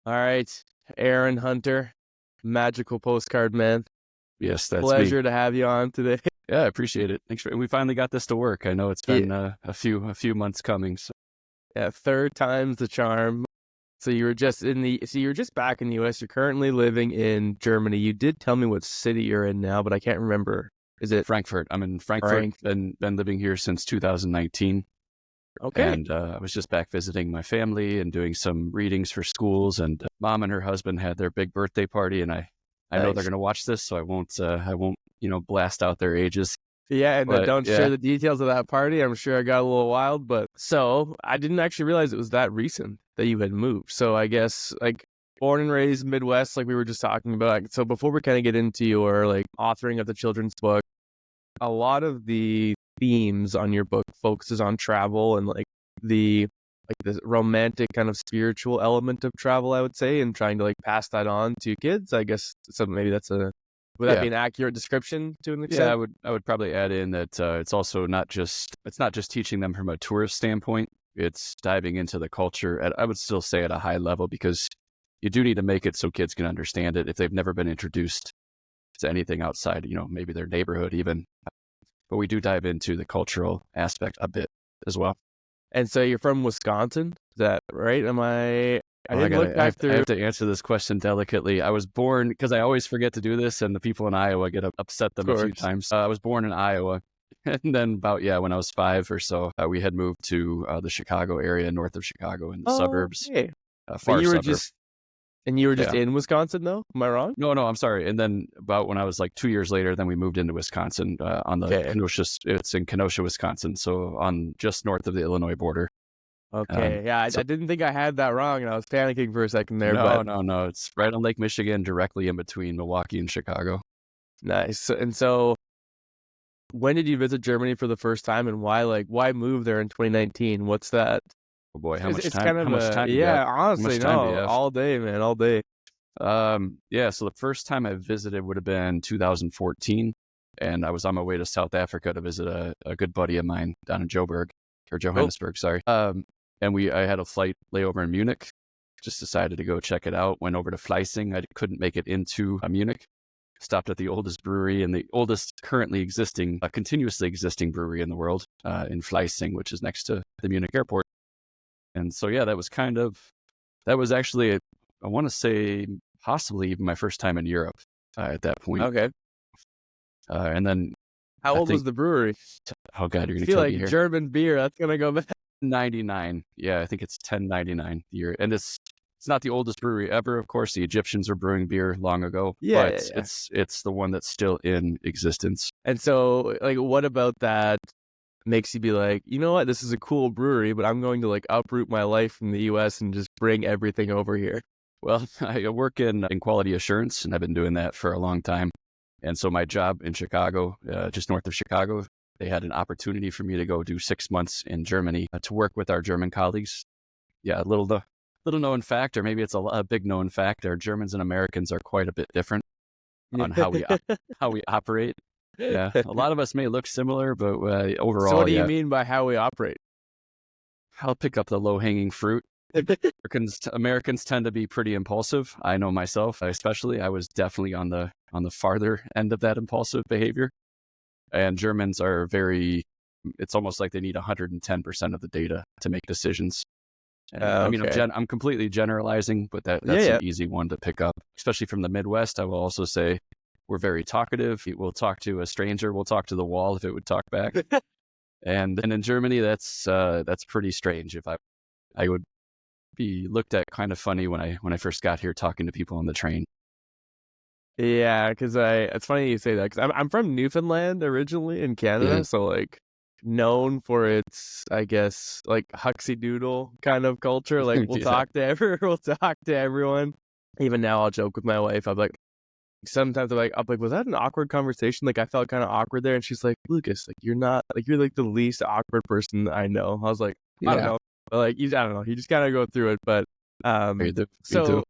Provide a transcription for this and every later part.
All right, Aaron Hunter, Magical Postcard Man. Yes, that's me. Pleasure to have you on today. Yeah, I appreciate it. Thanks we finally got this to work. I know it's been a few months coming. So Yeah, third time's the charm. So you're just back in the US. You're currently living in Germany. You did tell me what city you're in now, but I can't remember. Is it Frankfurt. I'm in Frankfurt. Been living here since 2019. Okay. And I was just back visiting my family and doing some readings for schools. And mom and her husband had their big birthday party, and I know they're going to watch this, so I won't blast out their ages. Yeah, and don't share the details of that party. I'm sure I got a little wild, but so I didn't actually realize it was that recent that you had moved. So I guess like born and raised Midwest, like we were just talking about. So before we kind of get into your like authoring of the children's book, a lot of the themes on your book focuses on travel and like the romantic kind of spiritual element of travel, I would say, and trying to like pass that on to kids. I guess so. Maybe would that be an accurate description to an extent? Yeah, I would probably add in that it's also not just teaching them from a tourist standpoint. It's diving into the culture I would still say at a high level, because you do need to make it so kids can understand it if they've never been introduced to anything outside, maybe their neighborhood even. But we do dive into the cultural aspect a bit as well. And so you're from Wisconsin, is that right? I have to answer this question delicately. I was born, because I always forget to do this, and the people in Iowa get upset them a few times. I was born in Iowa, and then when I was 5 or so, we had moved to the Chicago area, north of Chicago, in the suburbs. Okay. Far you were suburb. you were just in Wisconsin, though? Am I wrong? No, I'm sorry. And then about when I was like 2 years later, then we moved into Wisconsin on the Kenosha. It's in Kenosha, Wisconsin, so on just north of the Illinois border. Okay, I didn't think I had that wrong, and I was panicking for a second there. No. It's right on Lake Michigan, directly in between Milwaukee and Chicago. Nice. And so, when did you visit Germany for the first time, and why move there in 2019? What's that? Oh boy, how much time? Honestly, all day, man, all day. So the first time I visited would have been 2014, and I was on my way to South Africa to visit a good buddy of mine down in Johannesburg, sorry. And I had a flight layover in Munich. Just decided to go check it out. Went over to Fleissing. I couldn't make it into Munich. Stopped at the oldest brewery and the oldest continuously existing brewery in the world, in Fleissing, which is next to the Munich airport. And so, that was actually, I want to say, possibly even my first time in Europe at that point. Okay. And then, how old was the brewery? Oh God, you're going to feel like German beer. That's going to go back. 99. Yeah, I think it's 1099 year. And it's not the oldest brewery ever. Of course, the Egyptians were brewing beer long ago. It's the one that's still in existence. And so, like, what about that makes you be like, you know what, this is a cool brewery, but I'm going to like uproot my life from the US and just bring everything over here? Well, I work in quality assurance, and I've been doing that for a long time. And so my job in Chicago, just north of Chicago, they had an opportunity for me to go do 6 months in Germany to work with our German colleagues. Yeah, a little known fact, or maybe it's a big known fact, our Germans and Americans are quite a bit different on how we operate. Yeah, a lot of us may look similar, but overall. So what do you mean by how we operate? I'll pick up the low-hanging fruit. Americans tend to be pretty impulsive. I know myself, especially. I was definitely on the farther end of that impulsive behavior. And Germans are it's almost like they need 110% of the data to make decisions. I mean, I'm completely generalizing, but that's an easy one to pick up, especially from the Midwest. I will also say we're very talkative. We'll talk to a stranger. We'll talk to the wall if it would talk back. And in Germany, that's pretty strange. If I would be looked at kind of funny when I first got here talking to people on the train. Yeah, because it's funny you say that, because I'm from Newfoundland originally in Canada, so like known for its, I guess, like huxy doodle kind of culture. Like we'll talk to everyone. Even now, I'll joke with my wife. Sometimes I'm like, was that an awkward conversation? Like I felt kind of awkward there, and she's like, Lucas, like you're not, like you're like the least awkward person I know. I was like, I don't know, but like I don't know. You just kind of go through it, but so.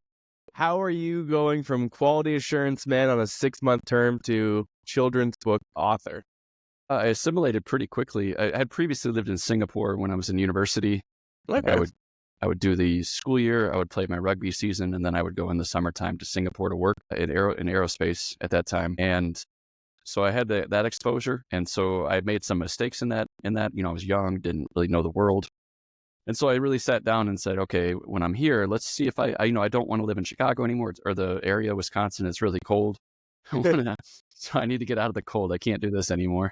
How are you going from quality assurance man on a 6-month term to children's book author? I assimilated pretty quickly. I had previously lived in Singapore when I was in university. Okay. I would do the school year, I would play my rugby season, and then I would go in the summertime to Singapore to work in aerospace at that time. And so I had that exposure. And so I made some mistakes in that, I was young, didn't really know the world. And so I really sat down and said, okay, when I'm here, let's see if I don't want to live in Chicago anymore, or the area, Wisconsin, it's really cold. So I need to get out of the cold. I can't do this anymore.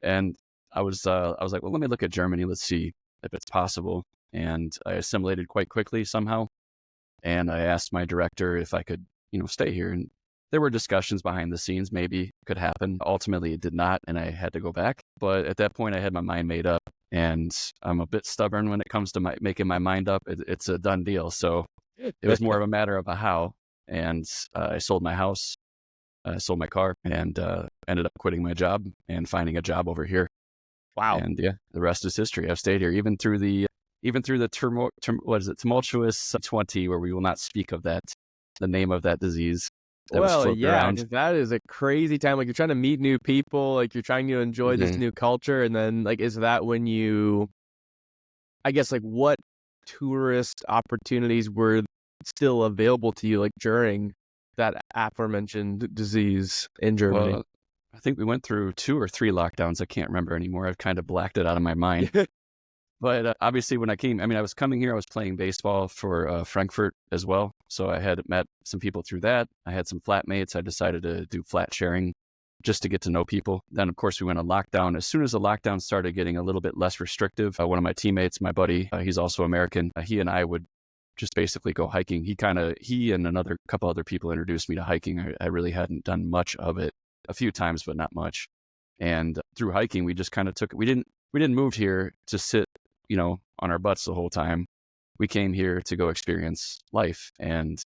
And I was like, well, let me look at Germany. Let's see if it's possible. And I assimilated quite quickly somehow. And I asked my director if I could, stay here. And there were discussions behind the scenes, maybe it could happen. Ultimately, it did not, and I had to go back. But at that point, I had my mind made up, and I'm a bit stubborn when it comes to making my mind up. It's a done deal. So it was more of a matter of a how. And I sold my house, sold my car, and ended up quitting my job and finding a job over here. Wow. And yeah, the rest is history. I've stayed here even through the tumultuous 20, where we will not speak of that, the name of that disease. Well, yeah, because that is a crazy time. Like, you're trying to meet new people, like you're trying to enjoy this new culture, and then like, is that when you, I guess, like, what tourist opportunities were still available to you, like during that aforementioned disease in Germany? Well, I think we went through 2 or 3 lockdowns. I can't remember anymore. I've kind of blacked it out of my mind. But obviously when I came, I was coming here, I was playing baseball for Frankfurt as well. So I had met some people through that. I had some flatmates. I decided to do flat sharing just to get to know people. Then, of course, we went on lockdown. As soon as the lockdown started getting a little bit less restrictive, one of my teammates, my buddy, he's also American, he and I would just basically go hiking. He and another couple other people introduced me to hiking. I really hadn't done much of it, a few times, but not much. And through hiking, we just kind of took it. We didn't move here to sit, on our butts the whole time. We came here to go experience life, and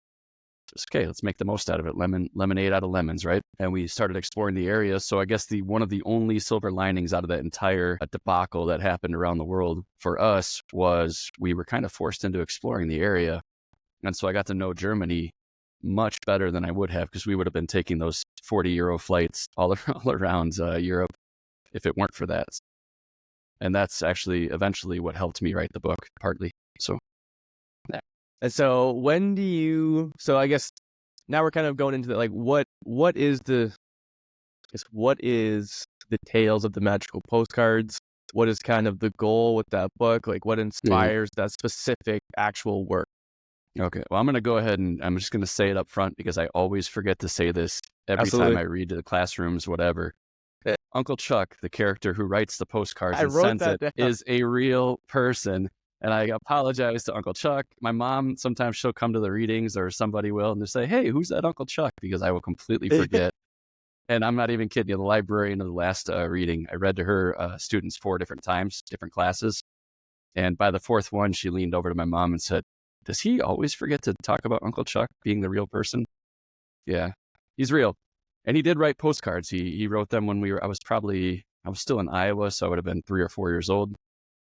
just, okay, let's make the most out of it. Lemonade out of lemons, right? And we started exploring the area. So I guess one of the only silver linings out of that entire debacle that happened around the world for us was we were kind of forced into exploring the area. And so I got to know Germany much better than I would have, because we would have been taking those 40-euro flights all around Europe if it weren't for that. And that's actually eventually what helped me write the book, partly. So, yeah. And so I guess now we're kind of going into the, like, what is the tales of the Magical Postcards? What is kind of the goal with that book? Like, what inspires that specific actual work? Okay. Well, I'm going to go ahead and I'm just going to say it up front, because I always forget to say this every time I read to the classrooms, whatever. Uncle Chuck, the character who writes the postcards and sends it, is a real person. And I apologize to Uncle Chuck. My mom, sometimes she'll come to the readings, or somebody will, and they'll say, hey, who's that Uncle Chuck? Because I will completely forget. And I'm not even kidding you. The librarian of the last reading, I read to her students 4 different times, different classes. And by the 4th one, she leaned over to my mom and said, does he always forget to talk about Uncle Chuck being the real person? Yeah, he's real. And he did write postcards. He wrote them when I was still in Iowa, so I would have been 3 or 4 years old,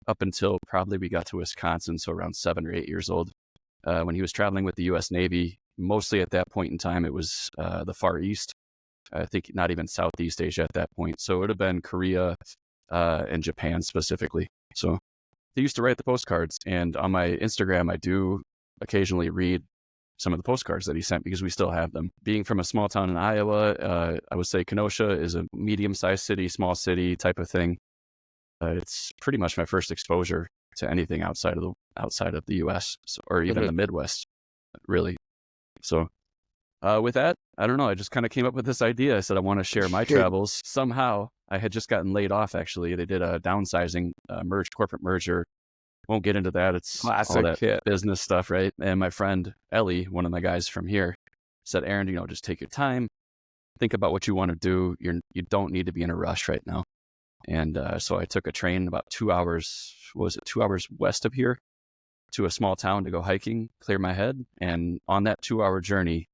up until probably we got to Wisconsin, so around 7 or 8 years old. When he was traveling with the U.S. Navy, mostly at that point in time, it was the Far East. I think not even Southeast Asia at that point. So it would have been Korea and Japan specifically. So he used to write the postcards, and on my Instagram, I do occasionally read some of the postcards that he sent, because we still have them. Being from a small town in Iowa, I would say Kenosha is a medium-sized city, small city type of thing. It's pretty much my first exposure to anything outside of the U.S. or even the Midwest, really. So with that, I don't know. I just kind of came up with this idea. I said I want to share my travels. Somehow, I had just gotten laid off. Actually, they did a downsizing, corporate merger. Won't get into that. It's classic, all that business stuff, right? And my friend Ellie, one of my guys from here, said, Aaron, just take your time, think about what you want to do. You don't need to be in a rush right now. And so I took a train about 2 hours. Was it 2 hours west of here, to a small town to go hiking, clear my head. And on that 2-hour journey,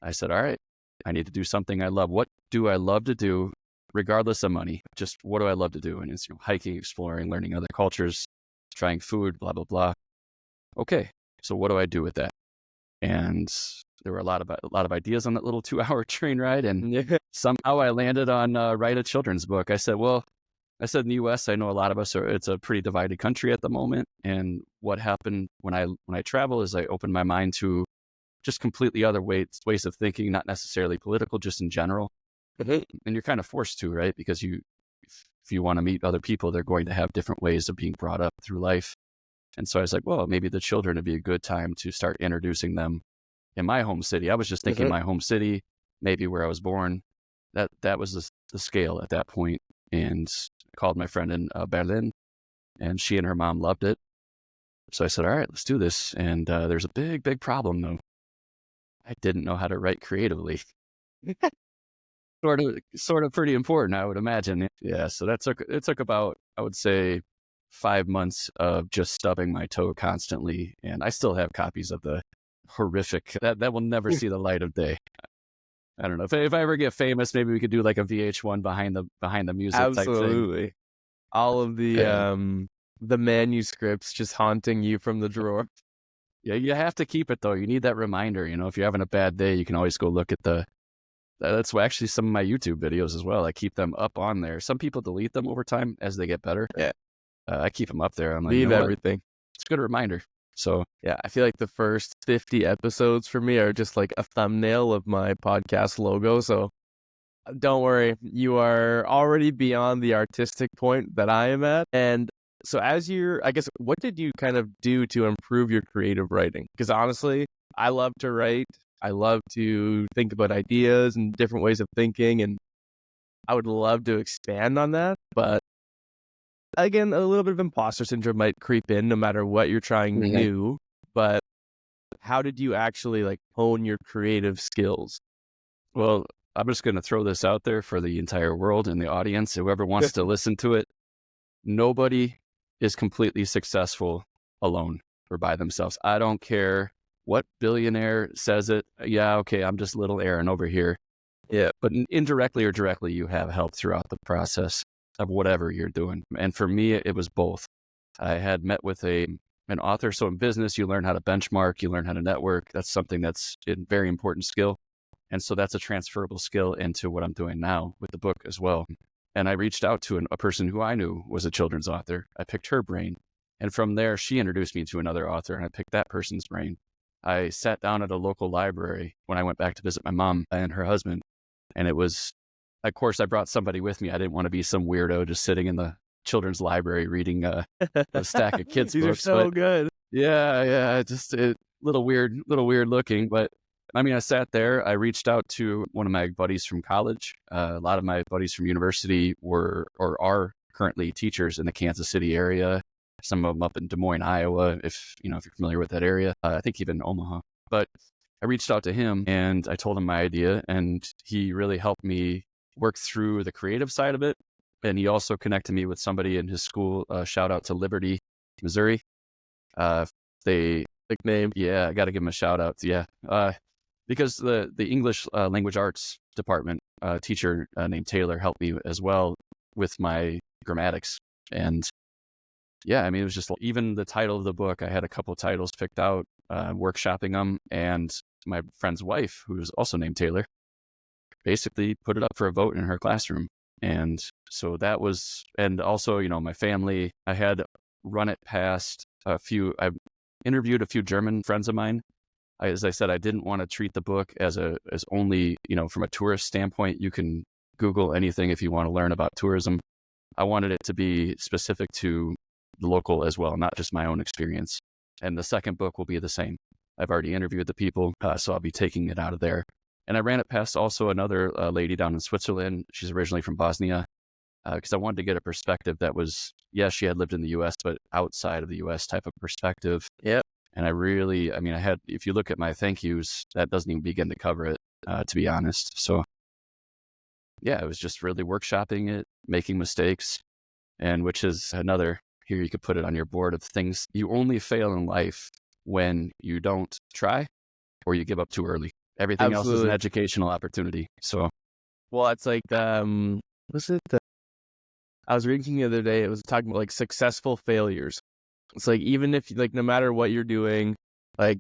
I said, all right, I need to do something I love. What do I love to do, regardless of money? Just what do I love to do? And it's hiking, exploring, learning other cultures, trying food, blah, blah, blah. Okay, so what do I do with that? And there were a lot of ideas on that little 2-hour train ride. And somehow I landed on write a children's book. I said, well, I said in the U.S., I know a lot of us it's a pretty divided country at the moment. And what happened when I travel is I opened my mind to just completely other ways of thinking, not necessarily political, just in general. Mhm. And you're kind of forced to, right? Because if you want to meet other people, they're going to have different ways of being brought up through life. And so I was like, well, maybe the children would be a good time to start introducing them in my home city. I was just thinking Mhm. my home city, maybe where I was born. That was the scale at that point. And I called my friend in Berlin, and she and her mom loved it. So I said, all right, let's do this. And there's a big problem, though. I didn't know how to write creatively. Sort of pretty important, I would imagine. Yeah, so it took about, I would say, 5 months of just stubbing my toe constantly, and I still have copies of the horrific that will never see the light of day. I don't know if I ever get famous, maybe we could do like a VH1 behind the music type thing. Absolutely. All of Yeah, the manuscripts just haunting you from the drawer. yeah, you have to keep it though. You need that reminder. If you're having a bad day, you can always go look at the. That's actually some of my YouTube videos as well. I keep them up on there. Some people delete them over time as they get better. Yeah. I keep them up there. I'm like, you Leave know what? everything. It's a good reminder. So Yeah, I feel like the first 50 episodes for me are just like a thumbnail of my podcast logo. So don't worry, you are already beyond the artistic point that I am at. And so I guess, what did you kind of do to improve your creative writing? Because honestly, I love to write. I love to think about ideas and different ways of thinking. And I would love to expand on that. But again, a little bit of imposter syndrome might creep in no matter what you're trying new. But how did you actually like hone your creative skills? well, I'm just going to throw this out there for the entire world and the audience, whoever wants to listen to it. Nobody is completely successful alone or by themselves. I don't care what billionaire says it. Yeah, okay, I'm just little Aaron over here. Yeah. But indirectly or directly, you have help throughout the process of whatever you're doing. And for me, it was both. I had met with an author. So in business, you learn how to benchmark, you learn how to network. That's something that's a very important skill. And so that's a transferable skill into what I'm doing now with the book as well. And I reached out to a person who I knew was a children's author. I picked her brain. And from there, she introduced me to another author, and I picked that person's brain. I sat down at a local library when I went back to visit my mom and her husband. And it was, of course, I brought somebody with me. I didn't want to be some weirdo just sitting in the children's library reading a stack of kids' These books. are so But good. yeah, little weird looking. But I mean, I sat there. I reached out to one of my buddies from college. A lot of my buddies from university were or are currently teachers in the Kansas City area. Some of them up in Des Moines, Iowa, if you're familiar with that area. I think even Omaha. But I reached out to him and I told him my idea, and he really helped me work through the creative side of it. And he also connected me with somebody in his school. Shout out to Liberty, Missouri. They Nickname. Yeah, I got to give him a shout out. Yeah, because the English language arts department teacher named Taylor helped me as well with my grammatics. And yeah, I mean, it was just even the title of the book. I had a couple of titles picked out, workshopping them, and my friend's wife, who was also named Taylor, basically put it up for a vote in her classroom. And so that was, and also, my family, I had run it past I interviewed a few German friends of mine. As I said, I didn't want to treat the book as only, from a tourist standpoint. You can Google anything if you want to learn about tourism. I wanted it to be specific to the local as well, not just my own experience. And the second book will be the same. I've already interviewed the people, so I'll be taking it out of there. And I ran it past also another lady down in Switzerland. She's originally from Bosnia, because I wanted to get a perspective that was, yes, she had lived in the U.S., but outside of the U.S. type of perspective. Yep. And I had, if you look at my thank yous, that doesn't even begin to cover it, to be honest. So yeah, it was just really workshopping it, making mistakes, and which is another, here you could put it on your board of things. You only fail in life when you don't try or you give up too early. Everything else is an Absolutely. educational opportunity. So Well, it's like, was it I was reading the other day, it was talking about like successful failures. It's like, even if like, no matter what you're doing, like,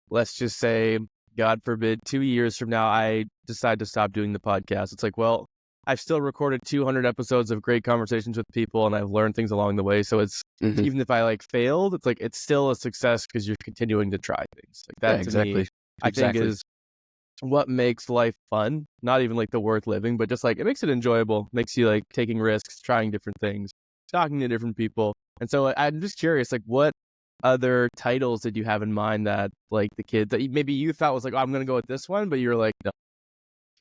let's just say, God forbid, 2 years from now, I decide to stop doing the podcast. It's like, well, I've still recorded 200 episodes of great conversations with people, and I've learned things along the way. So it's even if I like failed, it's like it's still a success because you're continuing to try things. Like that to me, I think is what makes life fun. Not even like the worth living, but just like it makes it enjoyable. Makes you like taking risks, trying different things, talking to different people. And so I'm just curious, like what other titles did you have in mind that like the kids that maybe you thought was like, oh, I'm gonna go with this one, but you're like, no.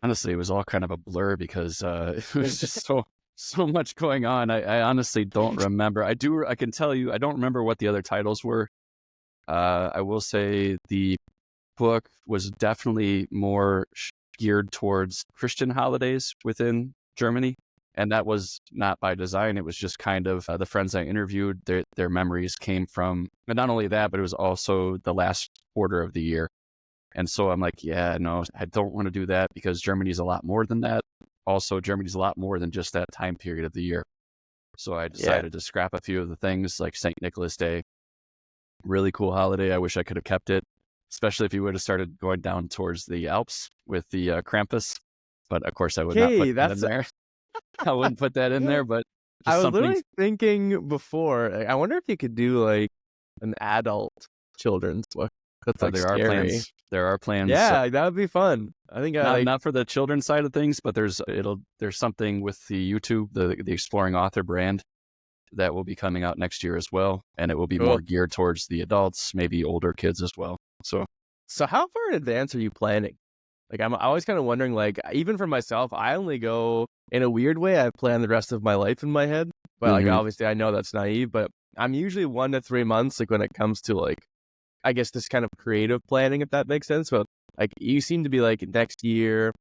Honestly, it was all kind of a blur because it was just so much going on. I honestly don't remember. I can tell you, I don't remember what the other titles were. I will say the book was definitely more geared towards Christian holidays within Germany. And that was not by design. It was just kind of the friends I interviewed, their memories came from, and not only that, but it was also the last quarter of the year. And so I'm like, yeah, no, I don't want to do that because Germany's a lot more than that. Also, Germany's a lot more than just that time period of the year. So I decided to scrap a few of the things like St. Nicholas Day. Really cool holiday. I wish I could have kept it, especially if you would have started going down towards the Alps with the Krampus. But of course, I would not put that in there. I wouldn't put that in there, but I was literally thinking before, I wonder if you could do like an adult children's book. That's like scary. There are plans. Yeah, that would be fun. I think not for the children's side of things, but there's something with the YouTube, the Exploring Author brand that will be coming out next year as well, and it will be more geared towards the adults, maybe older kids as well. So how far in advance are you planning? Like I'm always kind of wondering, like even for myself, I only go in a weird way. I plan the rest of my life in my head, but like obviously I know that's naive, but I'm usually 1 to 3 months, like when it comes to like, I guess this kind of creative planning, if that makes sense. But like you seem to be like next year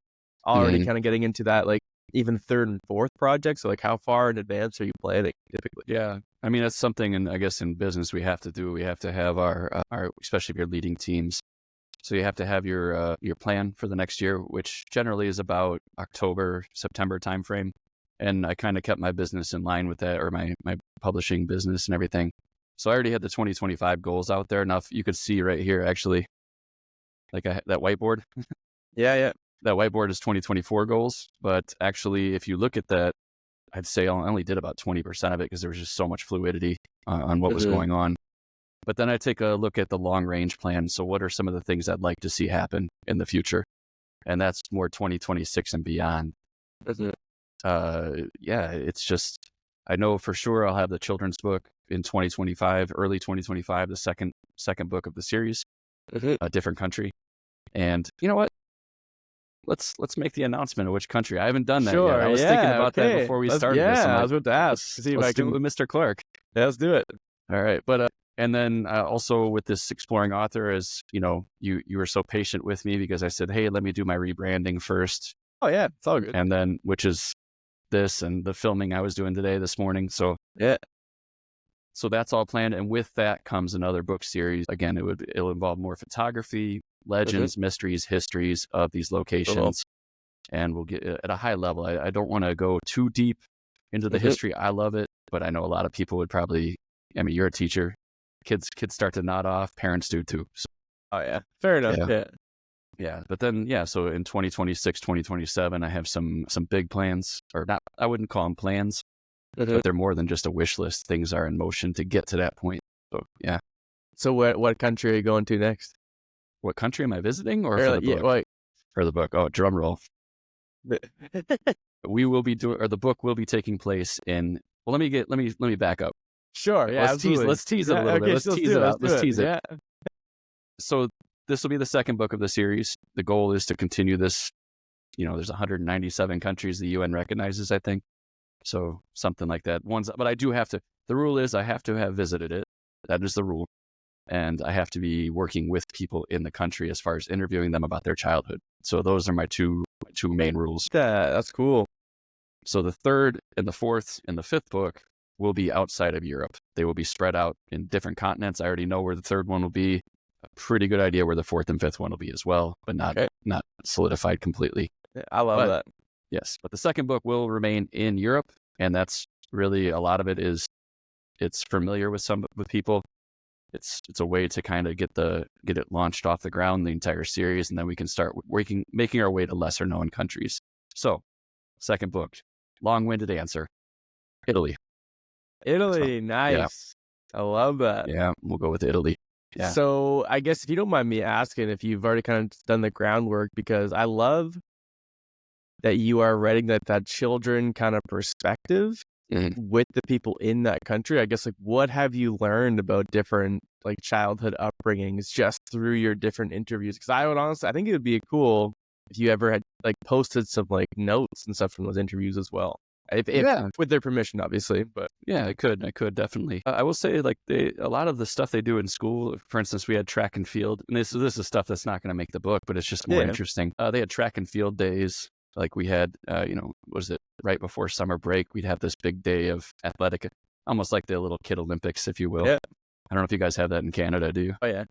already kind of getting into that, like even third and fourth project. So like how far in advance are you planning typically? Yeah. I mean, that's something, and I guess in business we have to do. We have to have our especially if you're leading teams. So you have to have your plan for the next year, which generally is about October, September timeframe. And I kind of kept my business in line with that, or my publishing business and everything. So I already had the 2025 goals out there. Now, if you could see right here, actually, like that whiteboard. Yeah. That whiteboard is 2024 goals. But actually, if you look at that, I'd say I only did about 20% of it because there was just so much fluidity on what was going on. But then I take a look at the long range plan. So what are some of the things I'd like to see happen in the future? And that's more 2026 and beyond. It's just, I know for sure I'll have the children's book in 2025, early 2025, the second book of the series, a different country. And you know what? Let's make the announcement of which country. I haven't done that yet. I was thinking about that before we started this. I was about to ask. See if I can do it with Mr. Clark. Yeah, let's do it. All right. But and then also with this Exploring Author, as you know, you were so patient with me because I said, hey, let me do my rebranding first. Oh yeah, it's all good. And then, which is this and the filming I was doing this morning. So yeah. So that's all planned. And with that comes another book series. Again, it'll involve more photography, legends, mysteries, histories of these locations. And we'll get at a high level. I don't want to go too deep into the history. I love it, but I know a lot of people would probably, I mean, you're a teacher. Kids start to nod off. Parents do too. So, oh yeah. Fair enough. Yeah. But then, so in 2026, 2027, I have some big plans, or not, I wouldn't call them plans, but they're more than just a wish list. Things are in motion to get to that point. So, yeah. So what country are you going to next? What country am I visiting, or for the book? For the book. Oh, drum roll. We will be doing, or the book will be taking place in, well, let me back up. Sure. Yeah. Let's tease it a little bit. Let's tease it out. Let's tease it. Yeah. So this will be the second book of the series. The goal is to continue this. You know, there's 197 countries the UN recognizes, I think. So something like that. But I do have to, the rule is I have to have visited it. That is the rule. And I have to be working with people in the country as far as interviewing them about their childhood. So those are my two main rules. That's cool. So the third and the fourth and the fifth book will be outside of Europe. They will be spread out in different continents. I already know where the third one will be. A pretty good idea where the fourth and fifth one will be as well, but not solidified completely. Yeah, I love that. Yes, but the second book will remain in Europe, and that's really a lot of it is it's familiar with people. It's a way to kind of get it launched off the ground, the entire series, and then we can start making our way to lesser known countries. So second book. Long-winded answer. Italy. Italy, So, nice. I love that. Yeah, we'll go with Italy. Yeah. So I guess if you don't mind me asking, if you've already kind of done the groundwork, because I love that you are writing that children kind of perspective with the people in that country. I guess, like, what have you learned about different like childhood upbringings just through your different interviews? Because I think it would be cool if you ever had like posted some like notes and stuff from those interviews as well. If with their permission, obviously, but yeah, I could definitely. I will say, like, a lot of the stuff they do in school. For instance, we had track and field, and this is stuff that's not going to make the book, but it's just more interesting. They had track and field days. Like we had, was it right before summer break? We'd have this big day of athletic, almost like the little kid Olympics, if you will. Yeah. I don't know if you guys have that in Canada, do you? Oh yeah.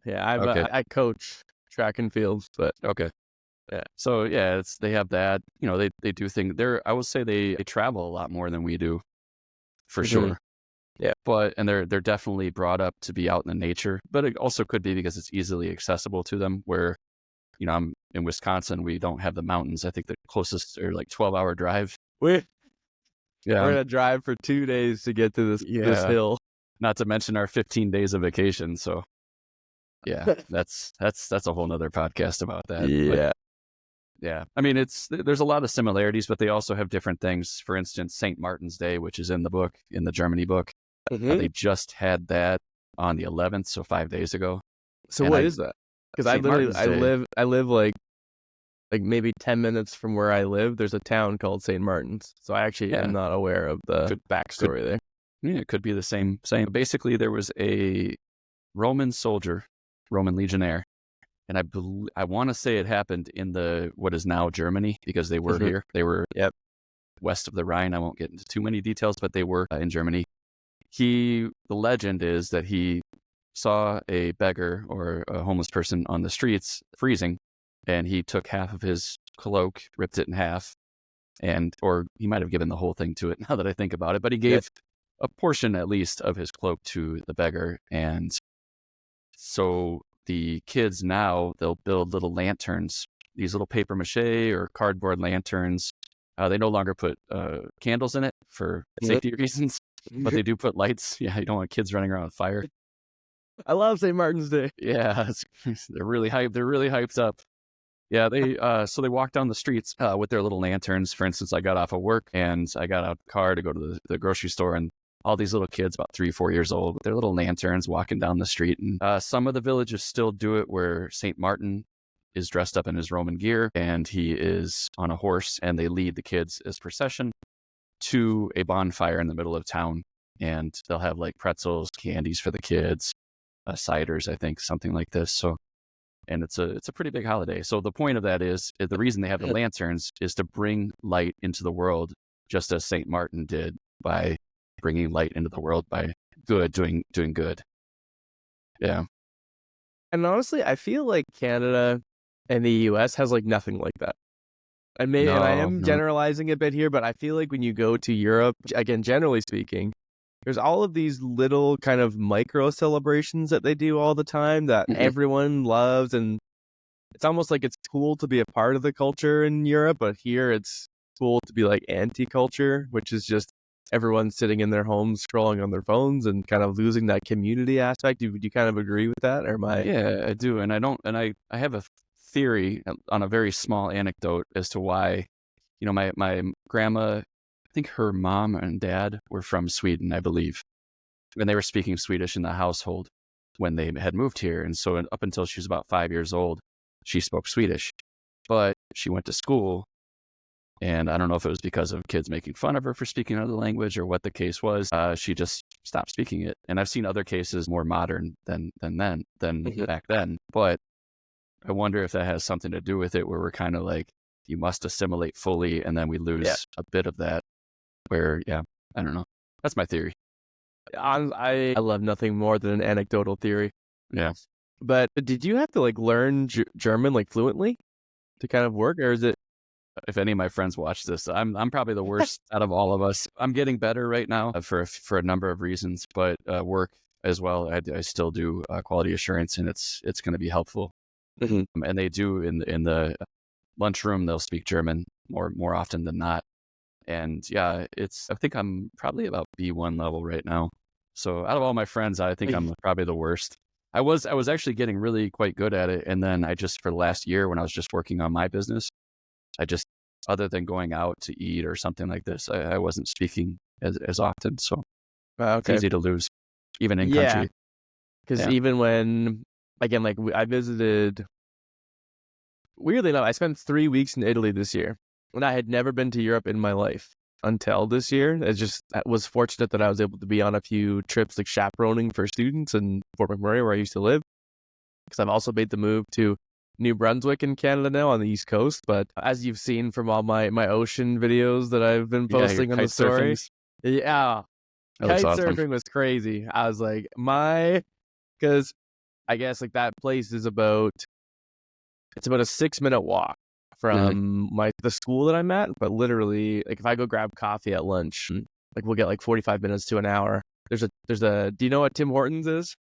I coach track and field, but okay. Yeah. So yeah, they have that. They do things. I will say they travel a lot more than we do, for sure. Yeah. And they're definitely brought up to be out in the nature, but it also could be because it's easily accessible to them. Where, I'm in Wisconsin, we don't have the mountains. I think the closest are like 12-hour drive. We're gonna drive for 2 days to get to this hill. Not to mention our 15 days of vacation. So yeah, that's a whole nother podcast about that. Yeah. But, yeah. I mean, there's a lot of similarities, but they also have different things. For instance, St. Martin's Day, which is in the Germany book. They just had that on the 11th, so 5 days ago. So what is that? Because I live like maybe 10 minutes from where I live. There's a town called St. Martin's. So I actually am not aware of the backstory there. Yeah, it could be the same. Basically, there was a Roman soldier, Roman legionnaire, and I want to say it happened in what is now Germany, because they were here. They were west of the Rhine. I won't get into too many details, but they were in Germany. The legend is that he saw a beggar or a homeless person on the streets freezing, and he took half of his cloak, ripped it in half, or he might have given the whole thing to it, now that I think about it, but he gave a portion at least of his cloak to the beggar. And so the kids now, they'll build little lanterns, these little paper mache or cardboard lanterns. They no longer put candles in it for safety reasons, but they do put lights. Yeah, you don't want kids running around with fire. I love St. Martin's Day. Yeah, they're really hyped. They're really hyped up. Yeah, so they walk down the streets with their little lanterns. For instance, I got off of work and I got out of the car to go to the grocery store, and all these little kids, about 3-4 years old, with their little lanterns walking down the street. And some of the villages still do it, where St. Martin is dressed up in his Roman gear and he is on a horse, and they lead the kids as procession to a bonfire in the middle of town. And they'll have like pretzels, candies for the kids, ciders, I think, something like this. So, and it's a pretty big holiday. So the point of that is the reason they have the lanterns is to bring light into the world, just as St. Martin did by bringing light into the world by doing good. Yeah. And honestly, I feel like Canada and the US has like nothing like that. And maybe I am generalizing a bit here, but I feel like when you go to Europe, again, generally speaking, there's all of these little kind of micro celebrations that they do all the time that everyone loves. And it's almost like it's cool to be a part of the culture in Europe, but here it's cool to be like anti-culture, which is just everyone sitting in their homes scrolling on their phones and kind of losing that community aspect. Do you kind of agree with that, or am I? Yeah, I do. And I have a theory on a very small anecdote as to why, my grandma, I think her mom and dad were from Sweden, I believe, and they were speaking Swedish in the household when they had moved here. And so up until she was about 5 years old, she spoke Swedish, but she went to school. And I don't know if it was because of kids making fun of her for speaking another language or what the case was. She just stopped speaking it. And I've seen other cases more modern than back then. But I wonder if that has something to do with it, where we're kind of like, you must assimilate fully, and then we lose a bit of that. Where, I don't know. That's my theory. I love nothing more than an anecdotal theory. Yeah. But did you have to like learn German like fluently to kind of work, or is it? If any of my friends watch this, I'm probably the worst out of all of us. I'm getting better right now for a number of reasons, but work as well. I still do quality assurance, and it's going to be helpful. And they do in the lunchroom, they'll speak German more often than not. And yeah, I think I'm probably about B1 level right now. So out of all my friends, I think I'm probably the worst. I was actually getting really quite good at it. And then for the last year when I was just working on my business, I just, other than going out to eat or something like this, I wasn't speaking as often. So it's Okay. easy to lose, even in Yeah. country. Because Yeah. even when, again, like I visited, weirdly enough, I spent 3 weeks in Italy this year, and I had never been to Europe in my life until this year. I was fortunate that I was able to be on a few trips, like chaperoning for students in Fort McMurray, where I used to live. Because I've also made the move to New Brunswick in Canada now on the East Coast. But as you've seen from all my ocean videos that I've been Yeah, your posting on the kite story, surfing. yeah, That looks kite awesome. surfing was crazy. I was like, because I guess like that place is it's about a 6-minute walk from the school that I'm at. But literally, like if I go grab coffee at lunch, like we'll get like 45 minutes to an hour. Do you know what Tim Hortons is?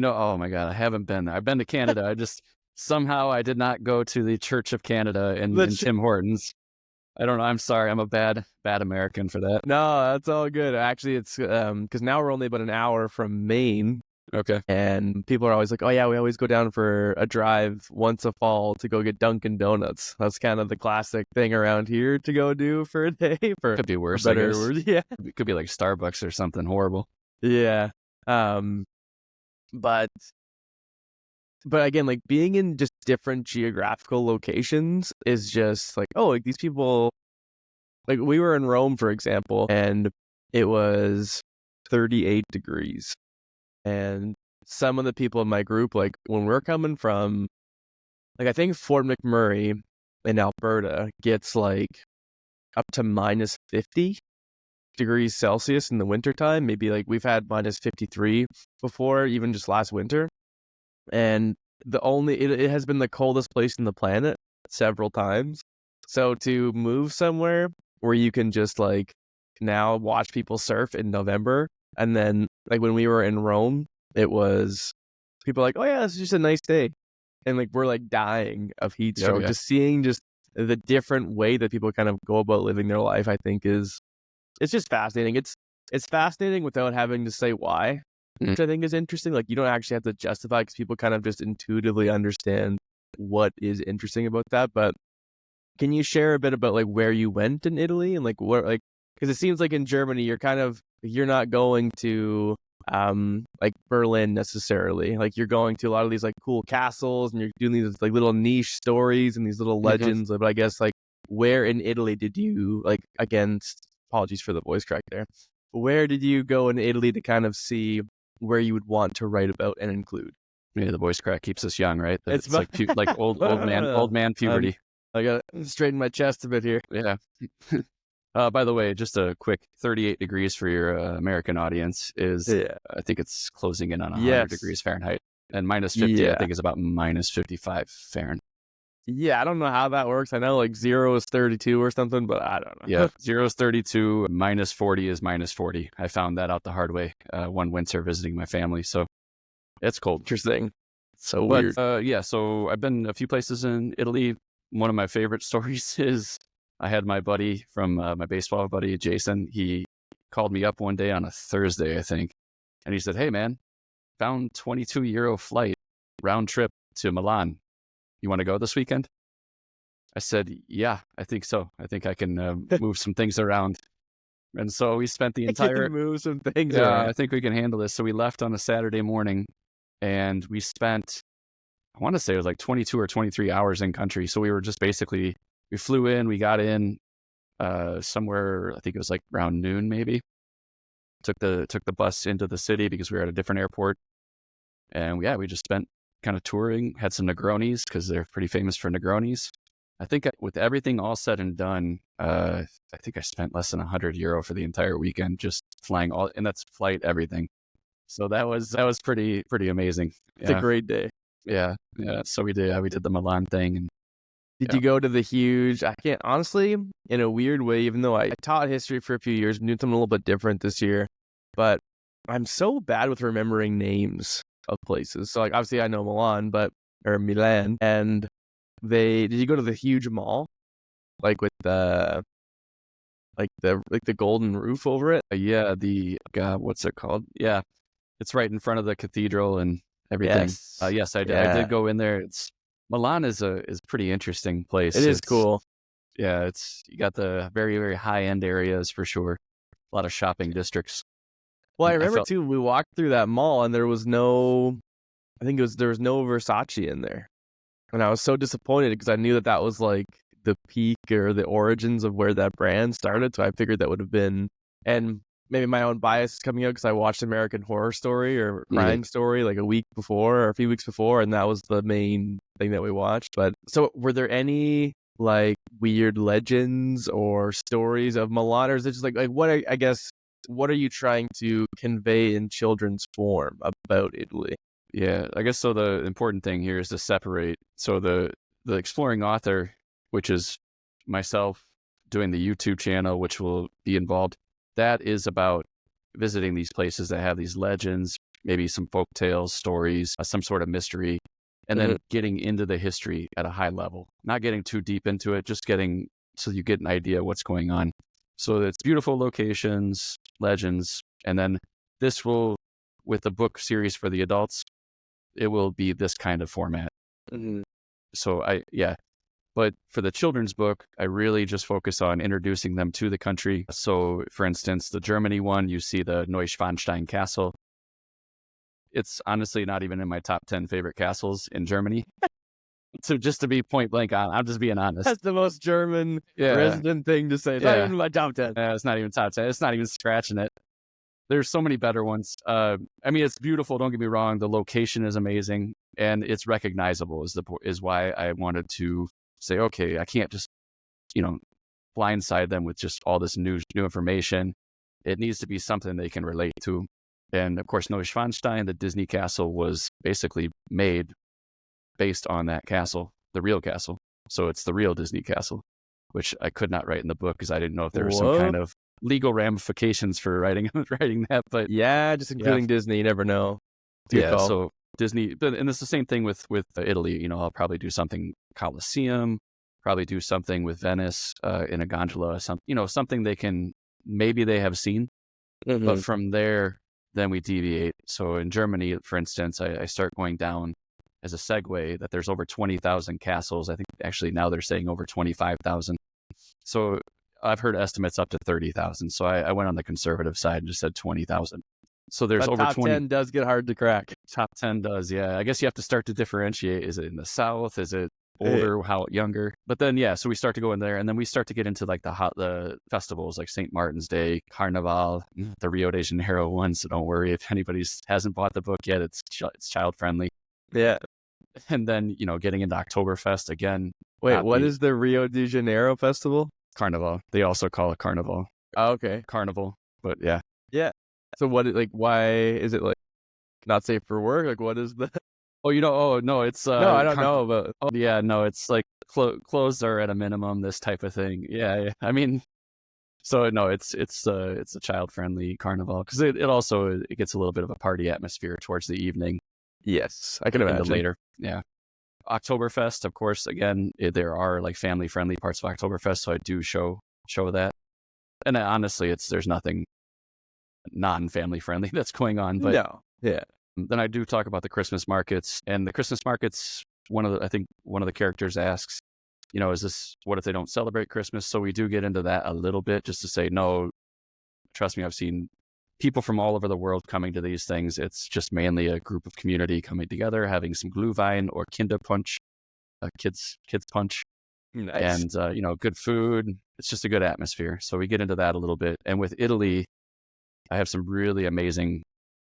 Oh my God, I haven't been there. I've been to Canada. Somehow I did not go to the Church of Canada in Tim Hortons. I don't know. I'm sorry. I'm a bad American for that. No, that's all good. Actually, it's because now we're only about an hour from Maine. Okay. And people are always like, oh yeah, we always go down for a drive once a fall to go get Dunkin' Donuts. That's kind of the classic thing around here to go do for a day. Could be worse, for I better guess. word. Yeah. It could be like Starbucks or something horrible. Yeah. But again, like being in just different geographical locations is just like, oh, like these people, like we were in Rome, for example, and it was 38 degrees. And some of the people in my group, like when we're coming from, like I think Fort McMurray in Alberta gets like up to minus 50 degrees Celsius in the wintertime. Maybe like we've had minus 53 before, even just last winter. And it has been the coldest place on the planet several times. So to move somewhere where you can just like now watch people surf in November, and then like when we were in Rome, it was people like, oh yeah, it's just a nice day, and like we're like dying of heat stroke. Yeah. Just seeing just the different way that people kind of go about living their life, I think it's just fascinating. It's fascinating without having to say why, which I think is interesting. Like you don't actually have to justify because people kind of just intuitively understand what is interesting about that. But can you share a bit about like where you went in Italy and like what, like, because it seems like in Germany you're not going to like Berlin necessarily. Like you're going to a lot of these like cool castles and you're doing these like little niche stories and these little legends. But I guess like where in Italy did you, like, again, apologies for the voice crack there. Where did you go in Italy to kind of see where you would want to write about and include? Yeah, the voice crack keeps us young, right? It's like old man puberty. I gotta straighten my chest a bit here. Yeah. By the way, just a quick 38 degrees for your American audience is, I think it's closing in on 100 degrees Fahrenheit. And minus 50, I think, is about minus 55 Fahrenheit. Yeah, I don't know how that works. I know like 0 is 32 or something, but I don't know. Yeah, 0 is 32, minus 40 is minus 40. I found that out the hard way one winter visiting my family. So it's cold. Interesting. So weird. Yeah, so I've been a few places in Italy. One of my favorite stories is I had my buddy from my baseball buddy, Jason. He called me up one day on a Thursday, I think. And he said, hey, man, found 22-euro flight round trip to Milan. You want to go this weekend? I said, yeah, I think so. I think I can move some things around. And so we spent the entire... move some things around. I think we can handle this. So we left on a Saturday morning and we spent, I want to say it was like 22 or 23 hours in country. So we were just basically, we flew in, we got in somewhere, I think it was like around noon maybe. Took the bus into the city because we were at a different airport. And yeah, we just spent kind of touring, had some Negronis because they're pretty famous for Negronis. I think with everything all said and done, I think I spent less than 100 euro for the entire weekend just flying all, and that's flight, everything. So that was pretty amazing. It's a great day. Yeah. So we did the Milan thing. And did you go to the huge? I can't honestly, in a weird way, even though I taught history for a few years, I'm doing something a little bit different this year. But I'm so bad with remembering names of places. So like obviously I know Milan, or Milan, and did you go to the huge mall, like with the the golden roof over it. Yeah, what's it called? Yeah, it's right in front of the cathedral and everything. Yes, I did. I did go in there. Milan is a pretty interesting place. It is cool. Yeah, you got the very, very high end areas for sure. A lot of shopping districts. Well, I remember too, we walked through that mall and there was no Versace in there. And I was so disappointed because I knew that was like the peak or the origins of where that brand started. So I figured that would have been, and maybe my own bias is coming out because I watched American Horror Story or Crime Story like a week before or a few weeks before. And that was the main thing that we watched. But so were there any like weird legends or stories of Milan, or is it just like what I guess, what are you trying to convey in children's form about Italy? Yeah, I guess so. The important thing here is to separate. So the exploring author, which is myself doing the YouTube channel, which will be involved, that is about visiting these places that have these legends, maybe some folk tales, stories, some sort of mystery, and then getting into the history at a high level, not getting too deep into it, just getting so you get an idea of what's going on. So it's beautiful locations, legends, and then this will, with the book series for the adults, it will be this kind of format. So but for the children's book, I really just focus on introducing them to the country. So for instance, the Germany one, you see the Neuschwanstein Castle. It's honestly not even in my top 10 favorite castles in Germany. So just to be point blank on, I'm just being honest. That's the most German resident thing to say. It's not even in my top 10. It's not even top 10. It's not even scratching it. There's so many better ones. I mean, it's beautiful. Don't get me wrong. The location is amazing and it's recognizable is why I wanted to say, okay, I can't just, blindside them with just all this new information. It needs to be something they can relate to. And of course, Neuschwanstein, the Disney castle, was basically made based on that castle, the real castle. So it's the real Disney castle, which I could not write in the book because I didn't know if there was some kind of legal ramifications for writing that. But just including Disney, you never know. So Disney, and it's the same thing with Italy. I'll probably do something Colosseum, probably do something with Venice in a gondola, something maybe they have seen, but from there, then we deviate. So in Germany, for instance, I start going down as a segue that there's over 20,000 castles. I think actually now they're saying over 25,000. So I've heard estimates up to 30,000. So I went on the conservative side and just said 20,000. So there's over top 20. 10 does get hard to crack. Top 10 does, yeah. I guess you have to start to differentiate. Is it in the South? Is it older? How younger? But then, so we start to go in there, and then we start to get into like the festivals like St. Martin's Day, Carnival, the Rio de Janeiro one. So don't worry if anybody hasn't bought the book yet. It's child friendly. Yeah. And then, getting into Oktoberfest again. Wait, what is the Rio de Janeiro festival? Carnival. They also call it Carnival. Oh, okay. Carnival. But yeah. Yeah. So why is it like not safe for work? Like what is the... no, it's... no, I don't know, but... Oh, yeah, no, it's like clothes are at a minimum, this type of thing. Yeah. I mean, so no, it's a child-friendly carnival because it also gets a little bit of a party atmosphere towards the evening. Yes, I can imagine. Later, yeah. Oktoberfest, of course, again, there are like family-friendly parts of Oktoberfest, so I do show that. And honestly, there's nothing non-family friendly that's going on. But no, yeah. Then I do talk about the Christmas markets, and the Christmas markets. I think one of the characters asks, what if they don't celebrate Christmas? So we do get into that a little bit, just to say, no, trust me, I've seen people from all over the world coming to these things. It's just mainly a group of community coming together, having some Glühwein or Kinderpunsch, kids punch. Nice. And, good food. It's just a good atmosphere. So we get into that a little bit. And with Italy, I have some really amazing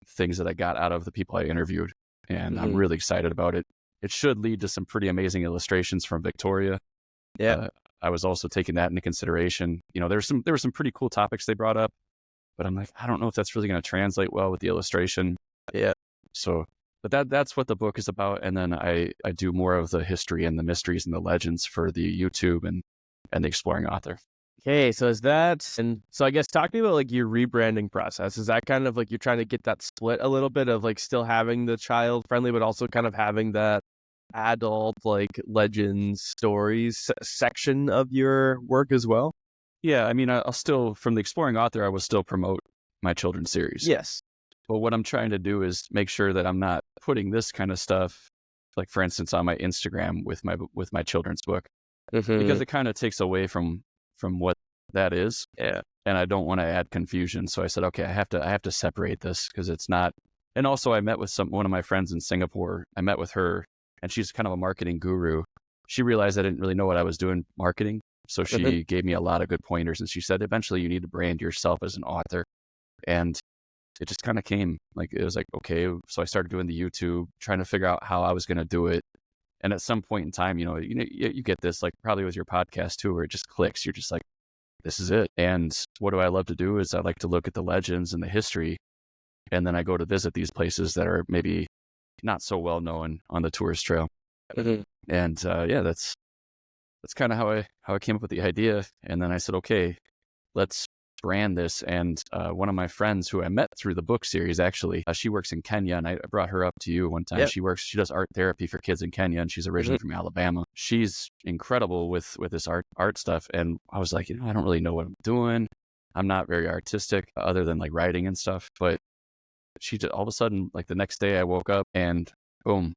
things that I got out of the people I interviewed. And I'm really excited about it. It should lead to some pretty amazing illustrations from Victoria. Yeah. I was also taking that into consideration. There were some pretty cool topics they brought up, but I'm like, I don't know if that's really going to translate well with the illustration. Yeah. So, but that's what the book is about. And then I do more of the history and the mysteries and the legends for the YouTube and the exploring author. Okay, so so I guess talk to me about like your rebranding process. Is that kind of like you're trying to get that split a little bit of like still having the child friendly, but also kind of having that adult like legends stories section of your work as well? Yeah, I mean, I'll still, from the Exploring Author, I will still promote my children's series. Yes. But what I'm trying to do is make sure that I'm not putting this kind of stuff, like for instance, on my Instagram with my children's book, because Mm-hmm. it kind of takes away from what that is. Yeah. And I don't want to add confusion. So I said, okay, I have to separate this because it's not. And also, I met with one of my friends in Singapore. I met with her, and she's kind of a marketing guru. She realized I didn't really know what I was doing marketing, so Mm-hmm. she gave me a lot of good pointers. And she said, eventually, you need to brand yourself as an author. And it just kind of came like it was like, okay. So I started doing the YouTube, trying to figure out how I was going to do it. And at some point in time, you get this, like probably with your podcast too, where it just clicks. You're just like, this is it. And what do I love to do is I like to look at the legends and the history. And then I go to visit these places that are maybe not so well known on the tourist trail. Mm-hmm. And yeah, that's kind of how I came up with the idea. And then I said, okay, let's brand this. And one of my friends who I met through the book series, actually, she works in Kenya, and I brought her up to you one time. Yep. She does art therapy for kids in Kenya, and she's originally from Alabama. She's incredible with this art stuff. And I was like, I don't really know what I'm doing. I'm not very artistic other than like writing and stuff. But she just, all of a sudden, like the next day I woke up and boom,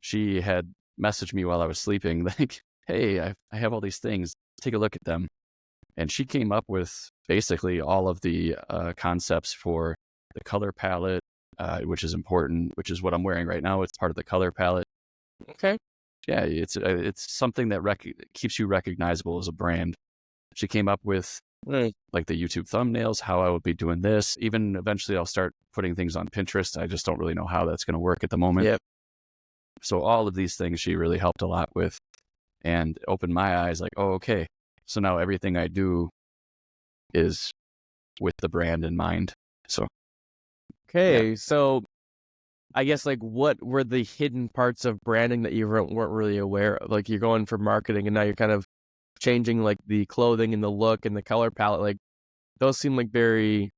she had messaged me while I was sleeping, like, hey, I have all these things. Take a look at them. And she came up with basically all of the concepts for the color palette, which is important, which is what I'm wearing right now. It's part of the color palette. Okay. Yeah, it's something that keeps you recognizable as a brand. She came up with like the YouTube thumbnails, how I would be doing this. Even eventually I'll start putting things on Pinterest. I just don't really know how that's going to work at the moment. Yep. So all of these things she really helped a lot with and opened my eyes like, oh, okay. So now everything I do is with the brand in mind. So, Okay. Yeah. So I guess like what were the hidden parts of branding that you weren't really aware of? Like you're going for marketing and now you're kind of changing like the clothing and the look and the color palette. Like those seem like very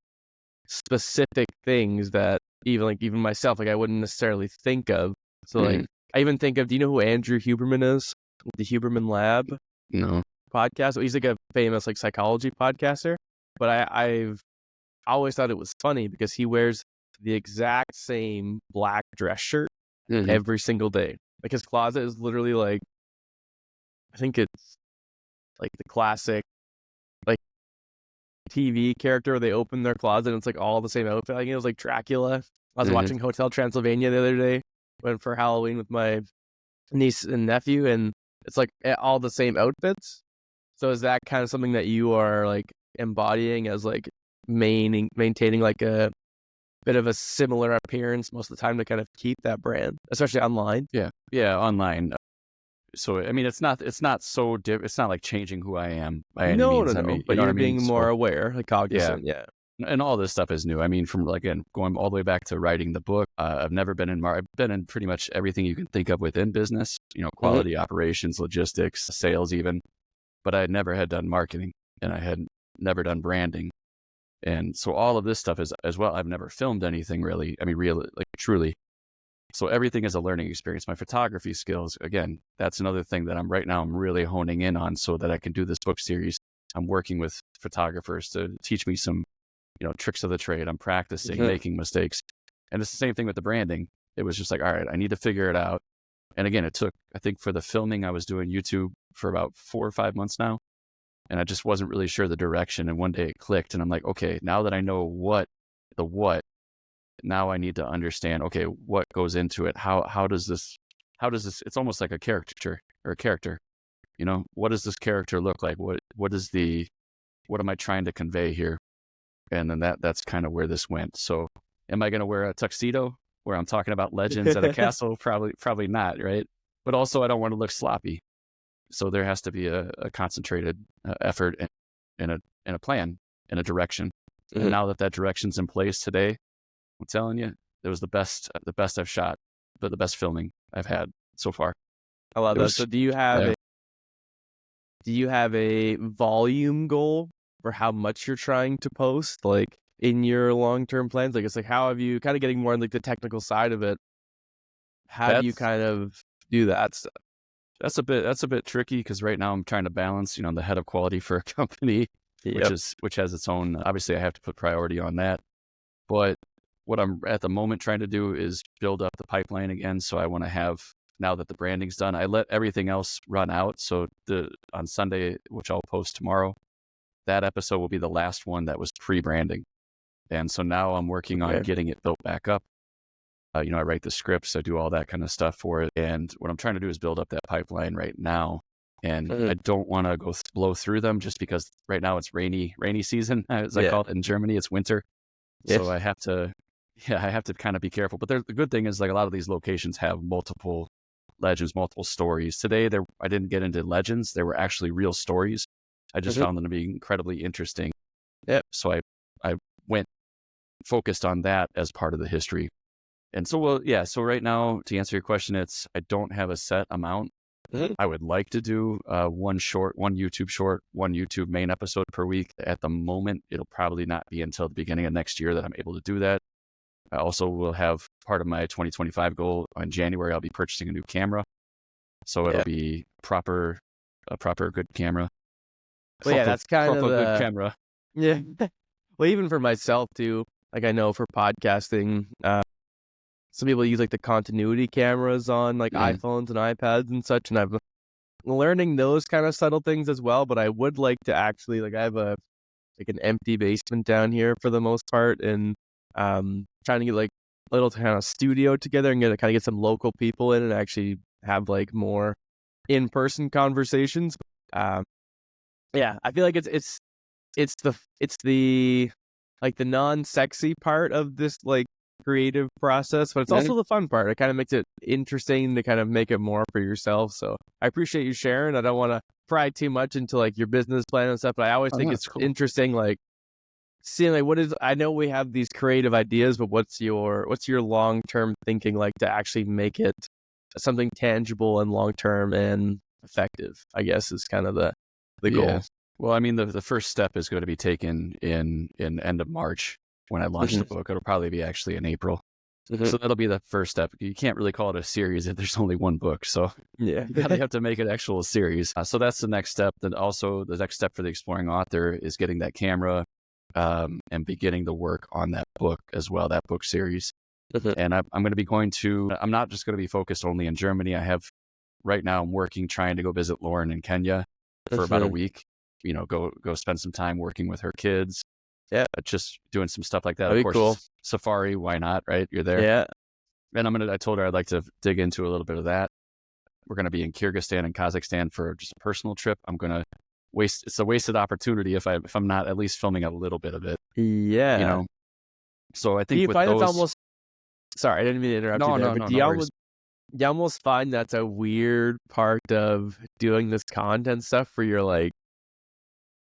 specific things that even myself, like I wouldn't necessarily think of. So like I even think of, do you know who Andrew Huberman is? The Huberman Lab no. podcast. He's like a famous like psychology podcaster. But I've always thought it was funny because he wears the exact same black dress shirt every single day. Like his closet is literally like, I think it's like the classic like TV character where they open their closet and it's like all the same outfit. I think it was like Dracula. I was watching Hotel Transylvania the other day, went for Halloween with my niece and nephew, and it's like all the same outfits. So is that kind of something that you are like embodying as like maintaining like a bit of a similar appearance most of the time to kind of keep that brand, especially online? Yeah, online. So I mean, it's not so it's not like changing who I am by any means. I mean, But you know you're what I mean? being more So, aware, like cognizant. Yeah. and all this stuff is new. I mean, from again going all the way back to writing the book, I've never been in I've been in pretty much everything you can think of within business. Quality, operations, logistics, sales, even. But I never had done marketing, and I had never done branding, and so all of this stuff is as well. I've never filmed anything really. I mean, really, like truly. So everything is a learning experience. My photography skills, again, that's another thing that I'm really honing in on so that I can do this book series. I'm working with photographers to teach me some, tricks of the trade. I'm practicing making mistakes. And it's the same thing with the branding. It was just like, all right, I need to figure it out. And again, it took, I think for the filming, I was doing YouTube for about 4 or 5 months now. And I just wasn't really sure the direction. And one day it clicked and I'm like, okay, now that I know what, now I need to understand, okay, what goes into it? How does this, it's almost like a caricature or a character, what does this character look like? What am I trying to convey here? And then that's kind of where this went. So am I going to wear a tuxedo where I'm talking about legends at a castle? Probably not. Right. But also I don't want to look sloppy. So there has to be a concentrated effort and a plan and a direction. And now that direction's in place today, I'm telling you, it was the best I've shot, but the best filming I've had so far. I love that. So do you have a volume goal for how much you're trying to post, like in your long-term plans? Like it's like, how have you kind of getting more on like the technical side of it? How do you kind of do that stuff? That's a bit tricky because right now I'm trying to balance, the head of quality for a company Yep. which has its own. Obviously, I have to put priority on that. But what I'm at the moment trying to do is build up the pipeline again. So I want to have, now that the branding's done, I let everything else run out. So on Sunday, which I'll post tomorrow, that episode will be the last one that was pre-branding. And so now I'm working on getting it built back up. I write the scripts, I do all that kind of stuff for it. And what I'm trying to do is build up that pipeline right now. And I don't want to go blow through them just because right now it's rainy season, as I call it in Germany. It's winter. So I have to kind of be careful. But the good thing is, like, a lot of these locations have multiple legends, multiple stories. Today, I didn't get into legends. There were actually real stories. I just found them to be incredibly interesting. So I went focused on that as part of the history. And so, so right now, to answer your question, I don't have a set amount. I would like to do one YouTube short, one YouTube main episode per week. At the moment, it'll probably not be until the beginning of next year that I'm able to do that. I also will have part of my 2025 goal in January. I'll be purchasing a new camera. So it'll be a proper good camera. Well, that's kind of the good camera. Yeah. Well, even for myself too, like, I know for podcasting, some people use like the continuity cameras on like iPhones and iPads and such, and I'm learning those kind of subtle things as well. But I would like to actually, like, I have an empty basement down here for the most part, and trying to get like a little kind of studio together and get some local people in and actually have like more in-person conversations. I feel like it's the like the non-sexy part of this like creative process, but it's also the fun part. It kind of makes it interesting to kind of make it more for yourself. So I appreciate you sharing. I don't want to pry too much into like your business plan and stuff, but I always think it's interesting, like seeing like I know we have these creative ideas, but what's your long-term thinking like to actually make it something tangible and long-term and effective, I guess, is kind of the goal. Well, I mean, the first step is going to be taken in end of March when I launch the book. It'll probably be actually in April. So that'll be the first step. You can't really call it a series if there's only one book. So you have to make an actual series. So that's the next step. Then also the next step for the exploring author is getting that camera and beginning the work on that book as well, that book series. And I'm going to be I'm not just going to be focused only in Germany. Right now I'm trying to go visit Lauren in Kenya for about a week. Go spend some time working with her kids. Just doing some stuff like that. That'd of course, cool. Safari, why not, right? You're there. And I told her I'd like to dig into a little bit of that. We're going to be in Kyrgyzstan and Kazakhstan for just a personal trip. It's a wasted opportunity if I'm not at least filming a little bit of it. So I think do you find it's almost, sorry, I didn't mean to interrupt you there, but do you almost find that's a weird part of doing this content stuff where you're like,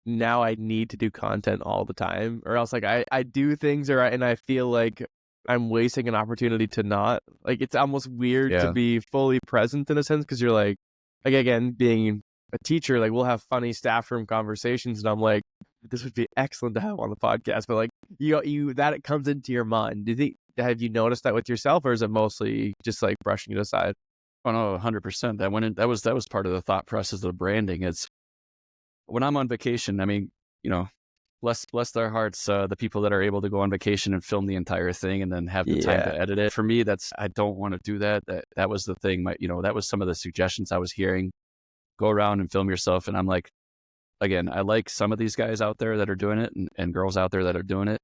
now I need to do content all the time, or else like I do things and I feel like I'm wasting an opportunity to not. Like, it's almost weird to be fully present in a sense, because you're like again, being a teacher, like, we'll have funny staff room conversations and I'm like, this would be excellent to have on the podcast, but like you that it comes into your mind. Have you noticed that with yourself, or is it mostly just like brushing it aside? Oh no, 100%. That was part of the thought process of the branding. It's when I'm on vacation, I mean, bless their hearts, the people that are able to go on vacation and film the entire thing and then have the time to edit it. For me, I don't want to do that. That was the thing. That was some of the suggestions I was hearing. Go around and film yourself. And I'm like, again, I like some of these guys out there that are doing it and girls out there that are doing it.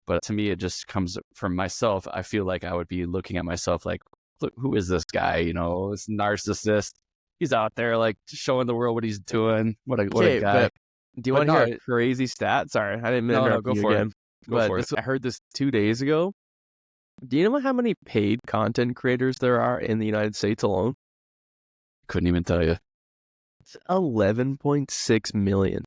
But to me, it just comes from myself. I feel like I would be looking at myself like, look, who is this guy? This narcissist. He's out there like showing the world what he's doing. What a guy. Do you want to hear a crazy stat? Sorry, I didn't mean to interrupt you again. Go for it. I heard this 2 days ago. Do you know how many paid content creators there are in the United States alone? Couldn't even tell you. It's 11.6 million.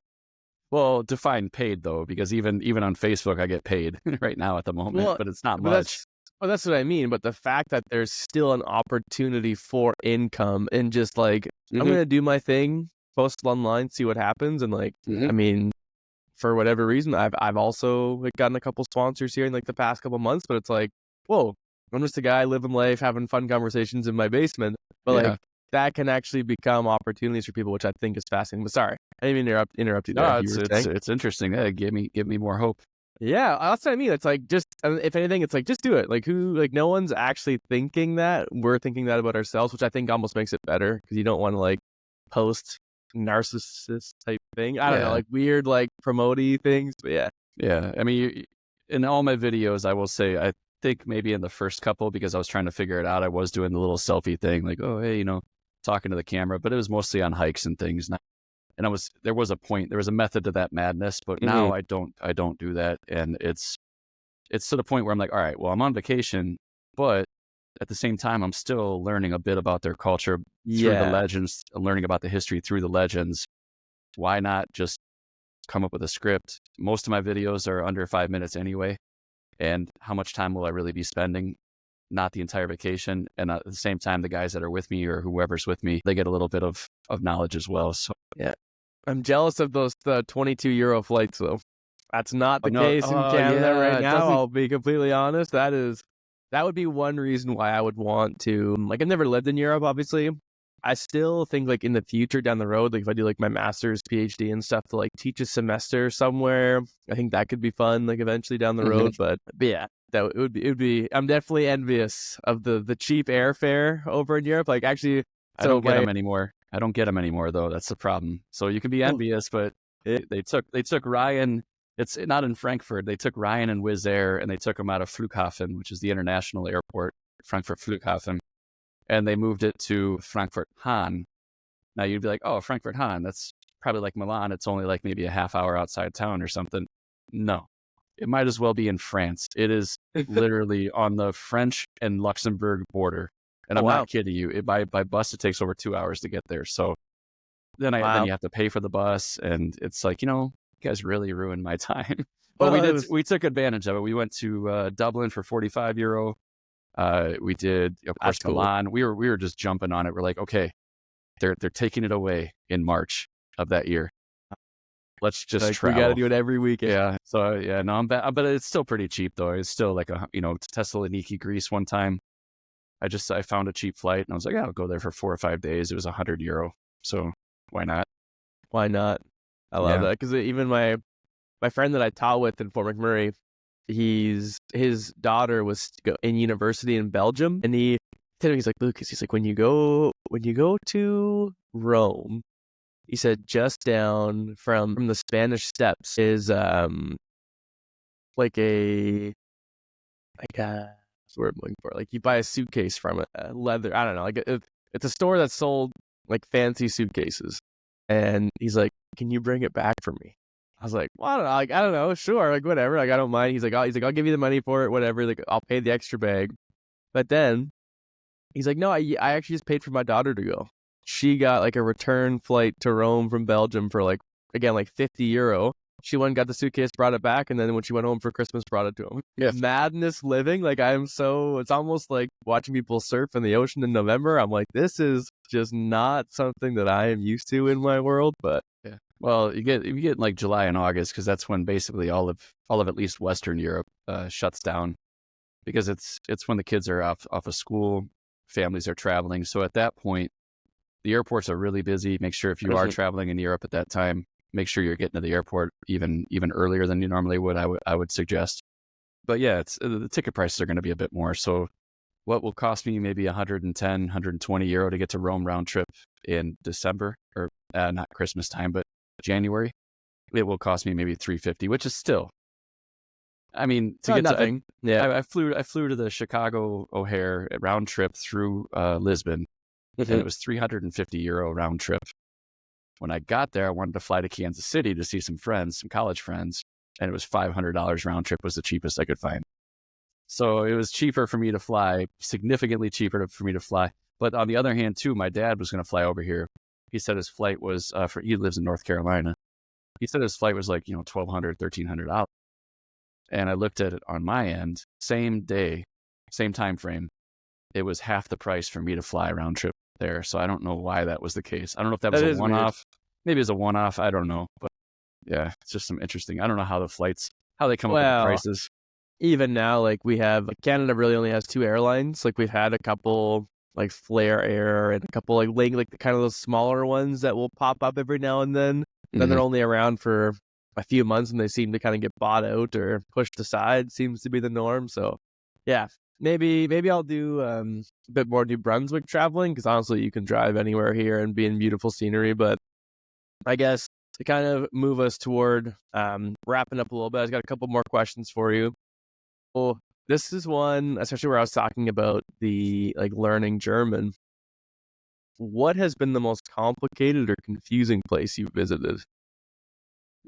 Well, define paid though, because even on Facebook, I get paid right now at the moment, but it's not much. That's what I mean. But the fact that there's still an opportunity for income and just like, I'm going to do my thing, post online, see what happens. And like, I mean, for whatever reason, I've also like gotten a couple sponsors here in like the past couple months, but it's like, whoa, I'm just a guy living life, having fun conversations in my basement. But like, that can actually become opportunities for people, which I think is fascinating. But sorry, I didn't even interrupt you there. No, You were saying? it's interesting. Yeah, give me more hope. Yeah, that's what I mean. It's like, just if anything, it's like, just do it. Like, no one's actually thinking that. We're thinking that about ourselves, which I think almost makes it better, because you don't want to like post narcissist type thing. I don't know, like weird like promote-y things. But yeah. Yeah. I mean, in all my videos, I will say, I think maybe in the first couple, because I was trying to figure it out, I was doing the little selfie thing, like, oh, hey, talking to the camera, but it was mostly on hikes and things. And there was a method to that madness, but now I don't do that. And it's to the point where I'm like, all right, well, I'm on vacation, but at the same time, I'm still learning a bit about their culture through the legends, learning about the history through the legends. Why not just come up with a script? Most of my videos are under 5 minutes anyway. And how much time will I really be spending? Not the entire vacation. And at the same time, the guys that are with me or whoever's with me, they get a little bit of knowledge as well. So yeah. I'm jealous of the 22 euro flights, though. That's not the case in Canada right now. I'll be completely honest. That would be one reason why I would want to. Like, I've never lived in Europe, obviously. I still think, like, in the future down the road, like if I do like my master's, PhD and stuff, to like teach a semester somewhere, I think that could be fun, like eventually down the road. But yeah, it would be. I'm definitely envious of the cheap airfare over in Europe. Like, actually, I don't get them anymore. I don't get them anymore, though. That's the problem. So you can be envious, but they took Ryan. It's not in Frankfurt. They took Ryan and Wizz Air, and they took him out of Flughafen, which is the international airport, Frankfurt Flughafen, and they moved it to Frankfurt Hahn. Now you'd be like, oh, Frankfurt Hahn, that's probably like Milan. It's only like maybe a half hour outside town or something. No, it might as well be in France. It is literally on the French and Luxembourg border. And I'm not kidding you. By bus, it takes over 2 hours to get there. So then you have to pay for the bus, and it's like, you guys really ruined my time. But we took advantage of it. We went to Dublin for 45 euro. We did, of course, Milan. We were just jumping on it. We're like, okay, they're taking it away in March of that year. Let's just travel. We got to do it every weekend. Yeah. So yeah, no, I'm bad, but it's still pretty cheap though. It's still like Thessaloniki, Greece one time. I found a cheap flight and I was like, I'll go there for 4 or 5 days. It was 100 euro. So why not? Why not? I love that. Because even my friend that I taught with in Fort McMurray, his daughter was in university in Belgium, and he's like, Lucas, he's like, when you go to Rome, he said, just down from the Spanish Steps is like a word I'm looking for. Like, you buy a suitcase from it, leather. I don't know. Like, it's a store that sold like fancy suitcases, and he's like, can you bring it back for me? I was like, well, I don't know. Like, I don't know. Sure. Like, whatever. Like, I don't mind. He's like, I'll give you the money for it. Whatever. Like, I'll pay the extra bag. But then he's like, no, I actually just paid for my daughter to go. She got like a return flight to Rome from Belgium for like 50 euro. She went and got the suitcase, brought it back, and then when she went home for Christmas, brought it to him. Yeah. Madness living. Like, it's almost like watching people surf in the ocean in November. I'm like, this is just not something that I am used to in my world. But yeah. Well, you get like July and August, because that's when basically all of at least Western Europe shuts down, because it's when the kids are off of school, families are traveling. So at that point, the airports are really busy. Make sure if you are traveling in Europe at that time, make sure you're getting to the airport even earlier than you normally would. I would suggest. But yeah, it's the ticket prices are going to be a bit more. So what will cost me maybe 110, 120 euro to get to Rome round trip in December, or not Christmas time, but January, it will cost me maybe 350, which is still, I mean, to get nothing. I flew to the Chicago O'Hare round trip through Lisbon, and it was 350 euro round trip. When I got there, I wanted to fly to Kansas City to see some college friends, and it was $500 round trip was the cheapest I could find. So it was cheaper for me to fly, significantly cheaper for me to fly. But on the other hand, too, my dad was going to fly over here. He said his flight was, he lives in North Carolina. He said his flight was like, $1,200, $1,300. And I looked at it on my end, same day, same time frame. It was half the price for me to fly round trip there. So I don't know why that was the case. I don't know if that was a one-off. Maybe it was a one-off. I don't know. But yeah, it's just some interesting. I don't know how they come up with the prices. Even now, like, we have, Canada really only has 2 airlines. Like, we've had a couple like Flare Air and a couple like kind of those smaller ones that will pop up every now and then. Then they're only around for a few months and they seem to kind of get bought out or pushed aside. Seems to be the norm. So yeah, maybe I'll do a bit more New Brunswick traveling, because honestly you can drive anywhere here and be in beautiful scenery. But I guess to kind of move us toward wrapping up a little bit, I've got a couple more questions for you. Well, this is one, especially where I was talking about the like learning German. What has been the most complicated or confusing place you've visited?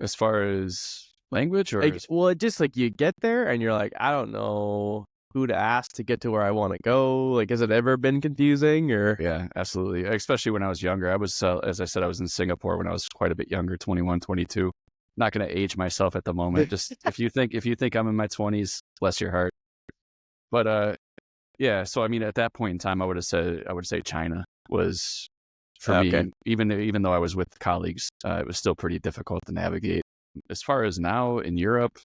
As far as language, or Well, just like you get there and you're like, I don't know who to ask to get to where I want to go. Like, has it ever been confusing? Or yeah, absolutely. Especially when I was younger. I was, as I said, I was in Singapore when I was quite a bit younger, 21, 22. Not going to age myself at the moment. Just if you think I'm in my 20s, bless your heart. But yeah. So I mean, at that point in time, I would say China was for me. Even though I was with colleagues, it was still pretty difficult to navigate. As far as now in Europe,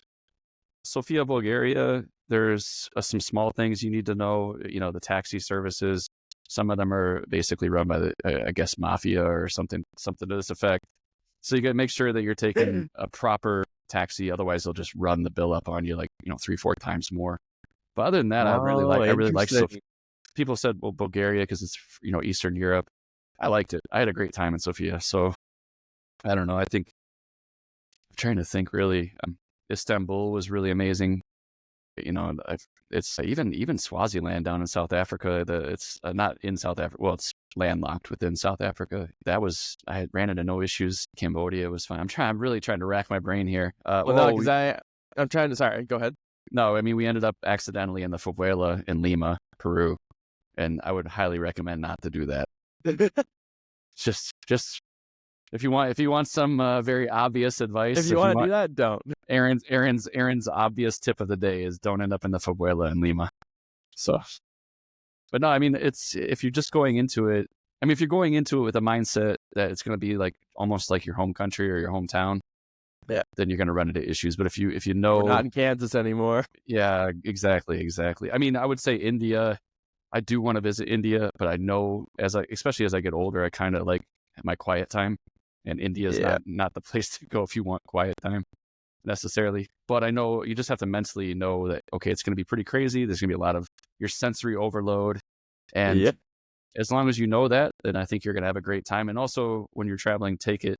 Sofia, Bulgaria, there's some small things you need to know. The taxi services. Some of them are basically run by the, I guess, mafia or something to this effect. So you got to make sure that you're taking a proper taxi. Otherwise, they'll just run the bill up on you like 3-4 times more. But other than that, I really like Sofia. People said, well, Bulgaria, because it's, Eastern Europe. I liked it. I had a great time in Sofia. So I don't know. I'm trying to think really. Istanbul was really amazing. It's even Swaziland down in South Africa. It's not in South Africa. Well, it's landlocked within South Africa. I ran into no issues. Cambodia was fine. I'm really trying to rack my brain here. I'm trying to. Sorry, go ahead. No, I mean, we ended up accidentally in the favela in Lima, Peru, and I would highly recommend not to do that. just if you want some very obvious advice, if you want to do that, don't. Aaron's obvious tip of the day is don't end up in the favela in Lima. So, but no, I mean, if you're just going into it. I mean, if you're going into it with a mindset that it's going to be like almost like your home country or your hometown, yeah, then you're going to run into issues. But if you know, we're not in Kansas anymore. Yeah, exactly. I mean, I would say India. I do want to visit India, but I know especially as I get older, I kind of like my quiet time, and India is not the place to go if you want quiet time necessarily. But I know you just have to mentally know that, okay, it's going to be pretty crazy. There's going to be a lot of your sensory overload. And as long as you know that, then I think you're going to have a great time. And also when you're traveling, take it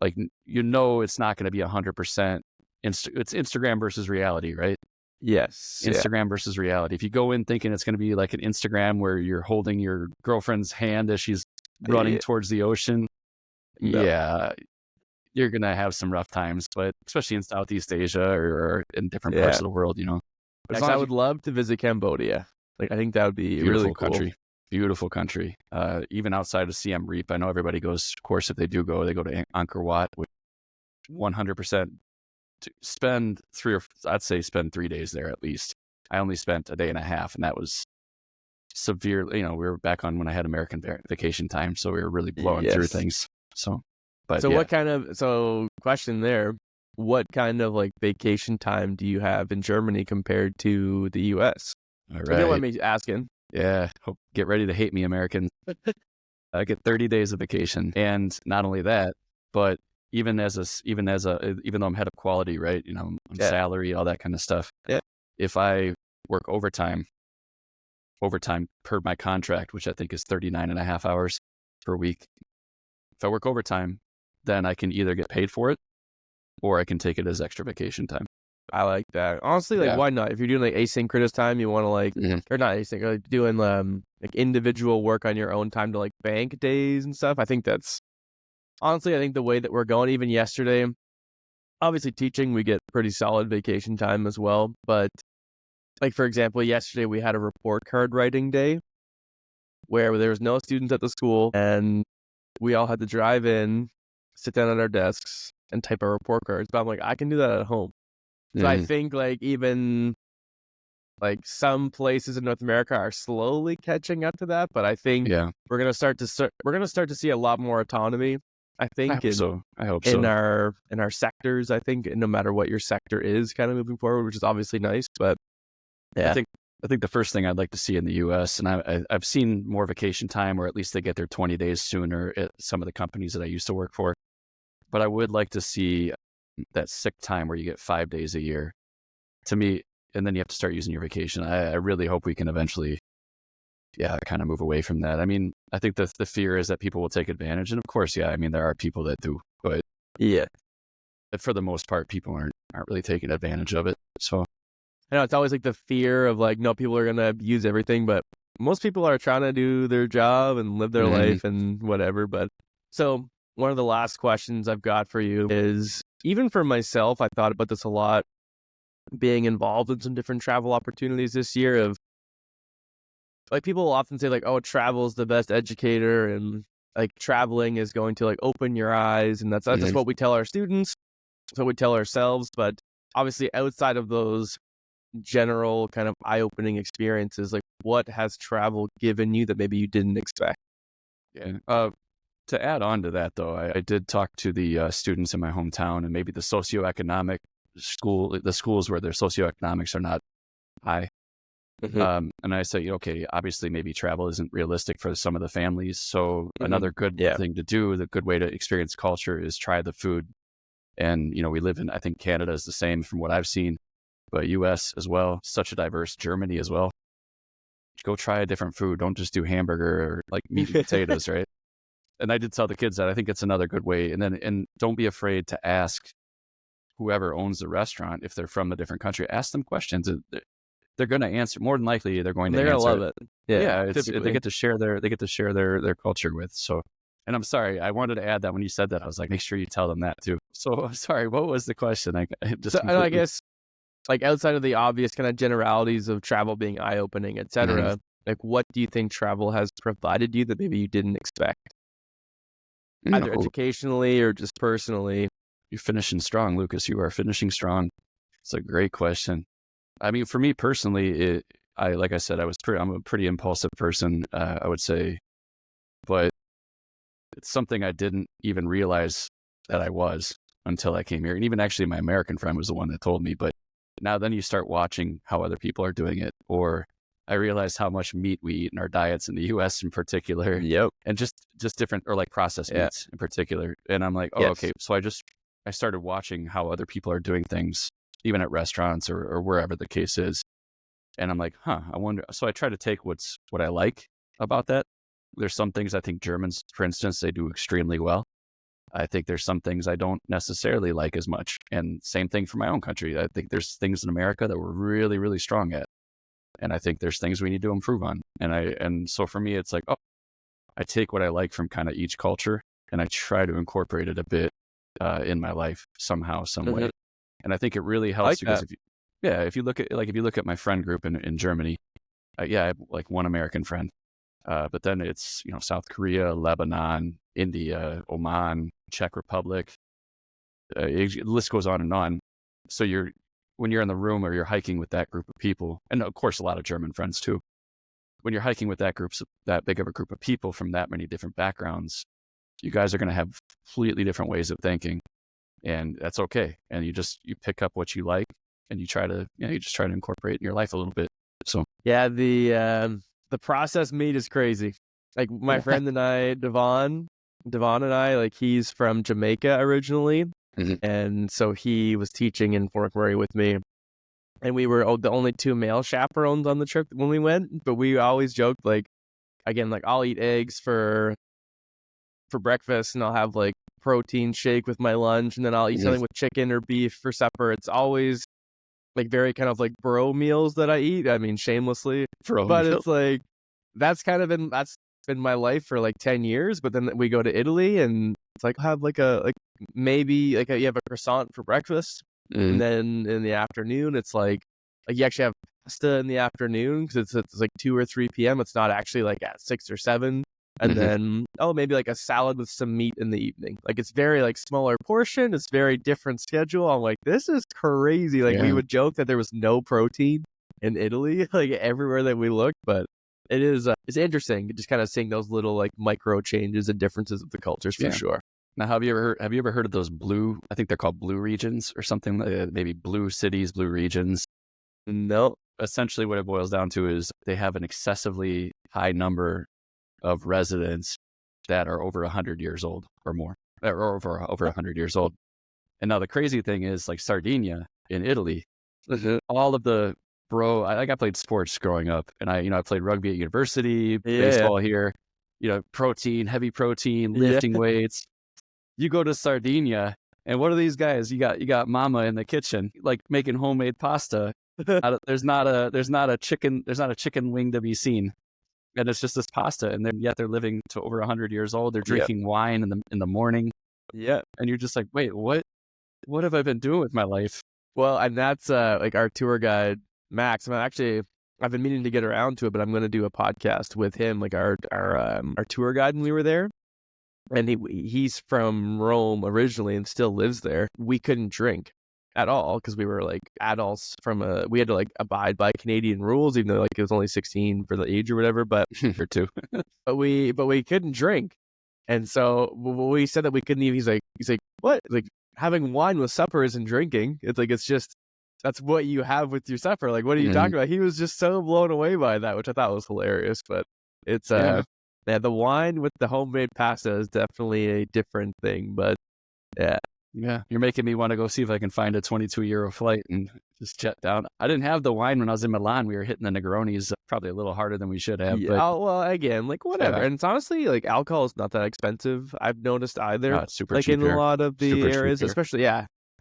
like, it's not going to be 100%. It's Instagram versus reality, right? Yes. Instagram versus reality. If you go in thinking it's going to be like an Instagram where you're holding your girlfriend's hand as she's running towards the ocean, you're going to have some rough times, but especially in Southeast Asia or in different parts of the world, But I would love to visit Cambodia. Like, I think that would be beautiful really cool. Country. Beautiful country. Even outside of Siem Reap, I know everybody goes, of course, if they do go, they go to Angkor Wat, which 100% to spend 3 days there at least. I only spent a day and a half, and that was severely, we were back on when I had American vacation time, so we were really blowing through things. Question there, what kind of like vacation time do you have in Germany compared to the US? All right. If you don't mind me asking. Yeah. Get ready to hate me, Americans. I get 30 days of vacation. And not only that, but even though I'm head of quality, right? I'm salary, all that kind of stuff. Yeah. If I work overtime per my contract, which I think is 39 and a half hours per week. If I work overtime, then I can either get paid for it or I can take it as extra vacation time. I like that. Honestly, why not? If you're doing like asynchronous time, you want to or not asynchronous, like doing like individual work on your own time to like bank days and stuff. I think the way that we're going, even yesterday, obviously teaching, we get pretty solid vacation time as well. But like, for example, yesterday we had a report card writing day where there was no students at the school and we all had to drive in, sit down at our desks and type our report cards. But I'm like, I can do that at home. So I think like even like some places in North America are slowly catching up to that, but I think we're gonna start to see a lot more autonomy. I think I hope in our sectors. I think no matter what your sector is, kind of moving forward, which is obviously nice. But I think I think the first thing I'd like to see in the U.S., and I've seen more vacation time, or at least they get their 20 days sooner at some of the companies that I used to work for. But I would like to see that sick time where you get 5 days a year. To me, and then you have to start using your vacation. I really hope we can eventually, kind of move away from that. I mean, I think the fear is that people will take advantage. And of course, I mean, there are people that do, but Yeah. for the most part, people aren't really taking advantage of it. So I know it's always like the fear of like, no, people are going to use everything, but most people are trying to do their job and live their life and whatever. But so one of the last questions I've got for you is, even for myself, I thought about this a lot, being involved in some different travel opportunities this year. Of like, people will often say like, oh, travel is the best educator, and like traveling is going to like open your eyes, and that's just what we tell our students, that's what we tell ourselves. But obviously, outside of those general kind of eye-opening experiences, like, what has travel given you that maybe you didn't expect? To add on to that, though, I did talk to the students in my hometown, and maybe the schools where their socioeconomics are not high. And I say, okay, obviously maybe travel isn't realistic for some of the families. So another good thing to do, the good way to experience culture, is try the food. And, we live in, I think Canada is the same from what I've seen, but US as well, such a diverse, Germany as well. Go try a different food. Don't just do hamburger or like meat and potatoes, right? And I did tell the kids that I think it's another good way. And don't be afraid to ask whoever owns the restaurant, if they're from a different country, ask them questions. They're going to answer. More than likely, they're going to answer. They're going to love it. Yeah, they get to share their culture with. So, and I'm sorry, I wanted to add that when you said that, I was like, make sure you tell them that too. So sorry, what was the question? I guess, like, outside of the obvious kind of generalities of travel being eye-opening, etc., like, what do you think travel has provided you that maybe you didn't expect? Either educationally or just personally. You're finishing strong, Lucas. You are finishing strong. It's a great question. I mean, for me personally, like I said, I'm a pretty impulsive person, I would say, but it's something I didn't even realize that I was until I came here. And even actually my American friend was the one that told me. But now then you start watching how other people are doing it, or I realized how much meat we eat in our diets in the US in particular. Yep. And just different, or like processed meats in particular. And I'm like, okay. So I started watching how other people are doing things, even at restaurants or wherever the case is. And I'm like, I wonder. So I try to take what I like about that. There's some things I think Germans, for instance, they do extremely well. I think there's some things I don't necessarily like as much. And same thing for my own country. I think there's things in America that we're really, really strong at. And I think there's things we need to improve on. And so for me, it's like, I take what I like from kind of each culture and I try to incorporate it a bit in my life somehow, some way. And I think it really helps because if you look at my friend group in Germany, I have like one American friend, but then it's, South Korea, Lebanon, India, Oman, Czech Republic, the list goes on and on. So when you're in the room or you're hiking with that group of people, and of course a lot of German friends too, when you're hiking with that big of a group of people from that many different backgrounds, you guys are going to have completely different ways of thinking, and that's okay. And you pick up what you like and you just try to incorporate it in your life a little bit. So yeah, the processed meat is crazy. Like my friend and I, Devon and I, like, he's from Jamaica originally. And so he was teaching in Fort McMurray with me, and we were the only two male chaperones on the trip when we went. But we always joked, like, again, like, I'll eat eggs for breakfast, and I'll have like protein shake with my lunch, and then I'll eat something with chicken or beef for supper. It's always like very kind of like bro meals that I eat. I mean, shamelessly, it's like that's been my life for like 10 years. But then we go to Italy, and it's like, have like maybe like you have a croissant for breakfast, and then in the afternoon it's like you actually have pasta in the afternoon because it's like 2 or 3 p.m. It's not actually like at 6 or 7. And then maybe like a salad with some meat in the evening. Like, it's very like smaller portion. It's very different schedule. I'm like, this is crazy. Like we would joke that there was no protein in Italy, like everywhere that we looked, but it is it's interesting just kind of seeing those little like micro changes and differences of the cultures for sure. Now, have you ever heard of those blue? I think they're called blue regions or something. Maybe blue cities, blue regions. No. essentially what it boils down to is they have an excessively high number of residents that are over 100 years old or more, or over 100 years old. And now the crazy thing is, like Sardinia in Italy, all of the I played sports growing up, and I played rugby at university, baseball here, heavy protein, lifting weights. You go to Sardinia, and what are these guys? You got mama in the kitchen, like making homemade pasta. There's not a chicken wing to be seen, and it's just this pasta. And then yet they're living to over 100 years old. They're drinking wine in the morning. Yeah, and you're just like, wait, what have I been doing with my life? Well, and that's like our tour guide Max. I've been meaning to get around to it, but I'm going to do a podcast with him, like our tour guide when we were there. And he's from Rome originally and still lives there. We couldn't drink at all because we were like adults we had to like abide by Canadian rules, even though like it was only 16 for the age or whatever. But or two, but we couldn't drink, and so we said that we couldn't even. He's like what? Like having wine with supper isn't drinking. It's like that's what you have with your supper. Like what are you talking about? He was just so blown away by that, which I thought was hilarious. But it's yeah, the wine with the homemade pasta is definitely a different thing, but yeah. You're making me want to go see if I can find a 22-euro flight and just jet down. I didn't have the wine when I was in Milan. We were hitting the Negronis probably a little harder than we should have. Yeah, but well, again, like whatever. And it's honestly like alcohol is not that expensive. I've noticed either. It's super like cheap in here. A lot of the Super areas, cheap especially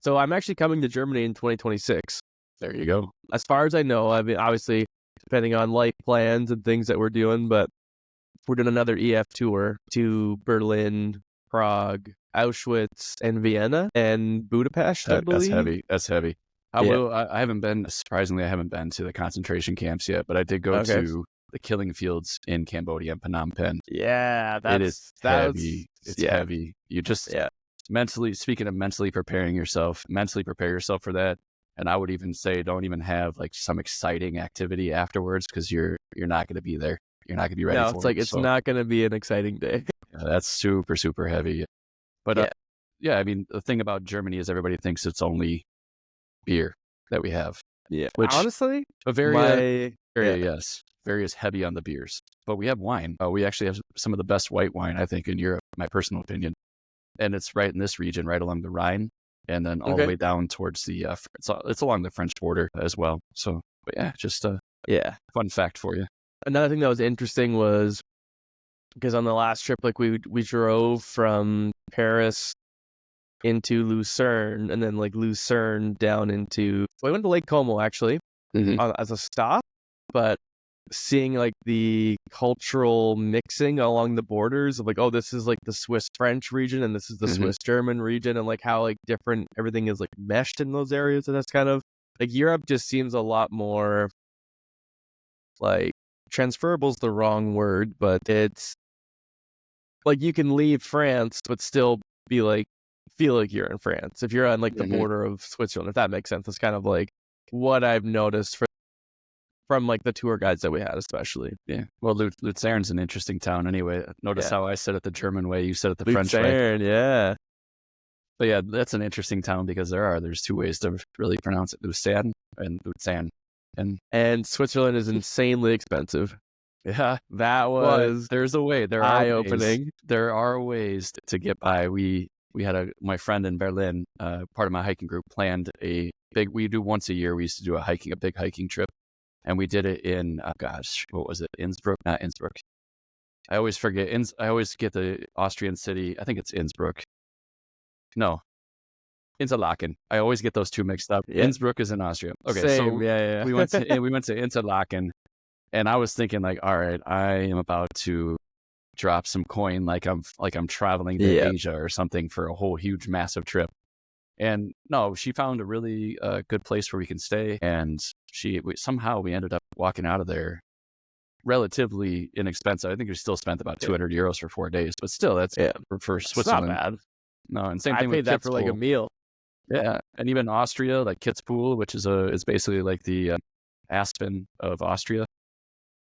So I'm actually coming to Germany in 2026. There you go. As far as I know, I mean, obviously depending on life plans and things that we're doing, but we're doing another EF tour to Berlin, Prague, Auschwitz, and Vienna, and Budapest, I believe. That's heavy. I haven't been, surprisingly, I haven't been to the concentration camps yet, but I did go to the killing fields in Cambodia and Phnom Penh. Yeah, that's heavy. It's heavy. You just speaking of mentally prepare yourself for that. And I would even say don't even have like some exciting activity afterwards because you're not going to be there. You're not going to be ready for it. No, it's like it's not going to be an exciting day. That's super, super heavy. But I mean, the thing about Germany is everybody thinks it's only beer that we have. Yeah. Which honestly, very is heavy on the beers. But we have wine. We actually have some of the best white wine, I think, in Europe, my personal opinion. And it's right in this region, right along the Rhine. And then all the way down towards the, it's along the French border as well. So, but just a fun fact for you. Another thing that was interesting was because on the last trip, like we drove from Paris into Lucerne and then like Lucerne down into, so I went to Lake Como actually as a stop, but seeing like the cultural mixing along the borders of like, oh, this is like the Swiss French region and this is the Swiss German region, and like how like different everything is like meshed in those areas. And that's kind of like Europe just seems a lot more like transferable is the wrong word, but it's like you can leave France but still be like feel like you're in France if you're on like the border of Switzerland, if that makes sense. It's kind of like what I've noticed from like the tour guides that we had, especially. Yeah. Well, Lucerne's an interesting town anyway. Notice how I said it the German way, you said it the French way. Lucerne, yeah. But yeah, that's an interesting town because there's two ways to really pronounce it: Lucerne and Luzern. And Switzerland is insanely expensive. Yeah, that was. There's a way. There are eye-opening. There are ways to get by. We had my friend in Berlin, part of my hiking group, planned a big. We do once a year. We used to do a big hiking trip, and we did it in what was it? Innsbruck, not Innsbruck. I always forget. I always get the Austrian city. I think it's Innsbruck. No, Interlaken. I always get those two mixed up. Innsbruck is in Austria. Okay, Same. We went to Interlaken, and I was thinking like, all right, I am about to drop some coin like I'm traveling to Asia or something for a whole huge massive trip. And no, she found a really good place where we can stay, and somehow we ended up walking out of there relatively inexpensive. I think we still spent about 200 euros for 4 days, but still that's for Switzerland. Not bad. No, and same thing with I paid that for like a meal. Yeah, and even Austria, like Kitzbühel, which is basically like the Aspen of Austria.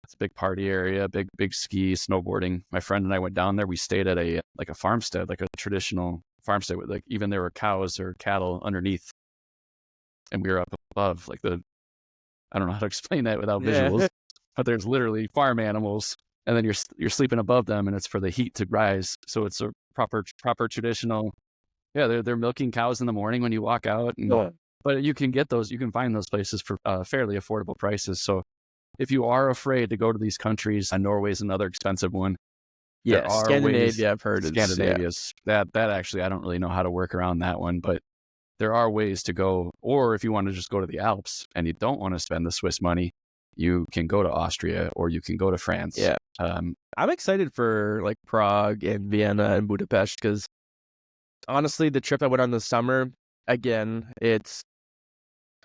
It's a big party area, big ski, snowboarding. My friend and I went down there. We stayed at a farmstead, like a traditional farmstead with like even there were cows or cattle underneath, and we were up above like the I don't know how to explain that without Yeah. visuals, but there's literally farm animals, and then you're sleeping above them, and it's for the heat to rise. So it's a proper traditional. Yeah, they're milking cows in the morning when you walk out, but you can find those places for fairly affordable prices. So if you are afraid to go to these countries, Norway's another expensive one. There Yeah, are ways. Scandinavia, I've heard Scandinavia's that actually I don't really know how to work around that one, but there are ways to go. Or if you want to just go to the Alps and you don't want to spend the Swiss money, you can go to Austria or you can go to France. Yeah. I'm excited for like Prague and Vienna and Budapest because honestly, the trip I went on this summer, again,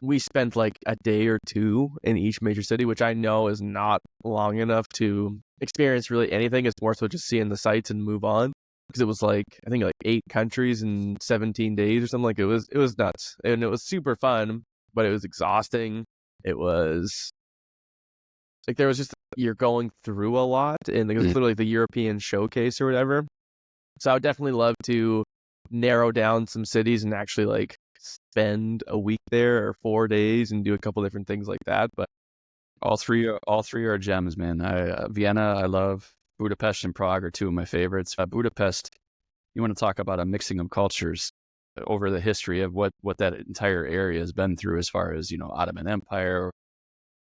we spent like a day or two in each major city, which I know is not long enough to experience really anything. It's more so just seeing the sights and move on. Because it was like, I think like 8 countries in 17 days or something. Like it was nuts. And it was super fun, but it was exhausting. It was like there was just, you're going through a lot. And it was literally the European showcase or whatever. So I would definitely love to narrow down some cities and actually like spend a week there or 4 days and do a couple different things like that. But all three are gems, man. Vienna, I love. Budapest and Prague are two of my favorites. Budapest, you want to talk about a mixing of cultures over the history of what that entire area has been through as far as, Ottoman Empire.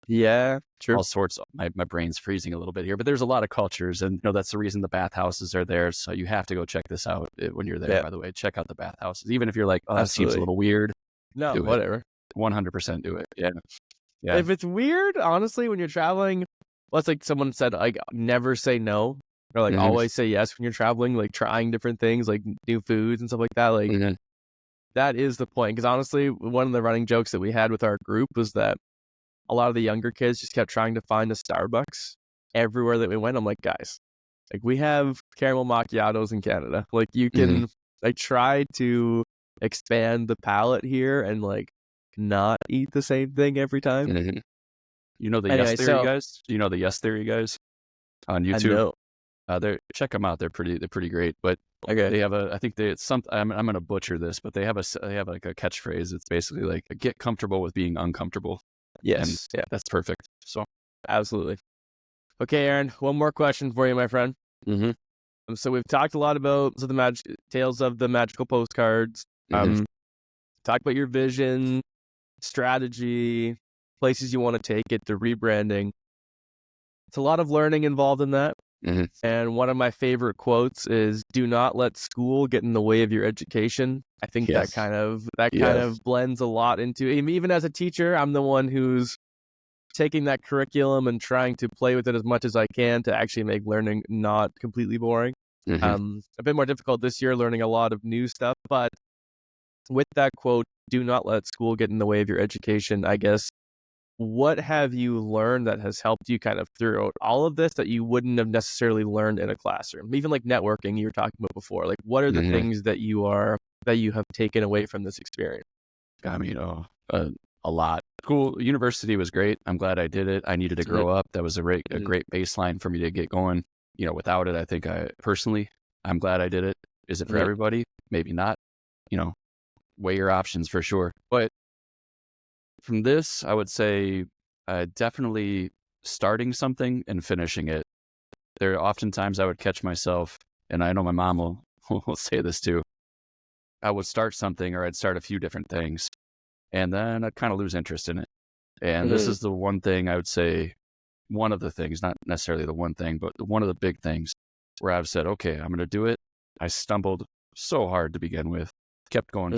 Yeah, true. All sorts. My brain's freezing a little bit here, but there's a lot of cultures, and that's the reason the bathhouses are there. So you have to go check this out when you're there. Yeah. By the way, check out the bathhouses, even if you're like, that seems a little weird. No, whatever. 100% do it. Yeah. If it's weird, honestly, when you're traveling, let's like someone said, like never say no, or like always say yes when you're traveling, like trying different things, like new foods and stuff like that. Like that is the point. Because honestly, one of the running jokes that we had with our group was that a lot of the younger kids just kept trying to find a Starbucks everywhere that we went. I'm like, guys, like we have caramel macchiatos in Canada. Like you can like try to expand the palate here and like not eat the same thing every time. You know the Yes Theory guys? Do you know the Yes Theory guys on YouTube? Check them out. They're pretty great. But they have I'm gonna butcher this, but they have like a catchphrase. It's basically like, get comfortable with being uncomfortable. Yes. Yeah, that's perfect. So absolutely. Okay, Aaron, one more question for you, my friend. So we've talked a lot about the tales of the magical postcards. Talk about your vision, strategy, places you want to take it, the rebranding. It's a lot of learning involved in that. And one of my favorite quotes is, "Do not let school get in the way of your education." I think that kind of blends a lot into it. Even as a teacher, I'm the one who's taking that curriculum and trying to play with it as much as I can to actually make learning not completely boring. A bit more difficult this year, learning a lot of new stuff. But with that quote, "Do not let school get in the way of your education," I guess, what have you learned that has helped you kind of throughout all of this that you wouldn't have necessarily learned in a classroom? Even like networking you were talking about before. Like what are the things that you have taken away from this experience? I mean, a lot. University was great. I'm glad I did it. I needed to grow up. That was a great baseline for me to get going. Without it, I think I'm glad I did it. Is it for everybody? Maybe not. Weigh your options for sure. But from this, I would say definitely starting something and finishing it. There are oftentimes I would catch myself, and I know my mom will say this too. I would start something, or I'd start a few different things, and then I'd kind of lose interest in it. And this is the one thing I would say, one of the things, not necessarily the one thing, but one of the big things where I've said, okay, I'm going to do it. I stumbled so hard to begin with, kept going,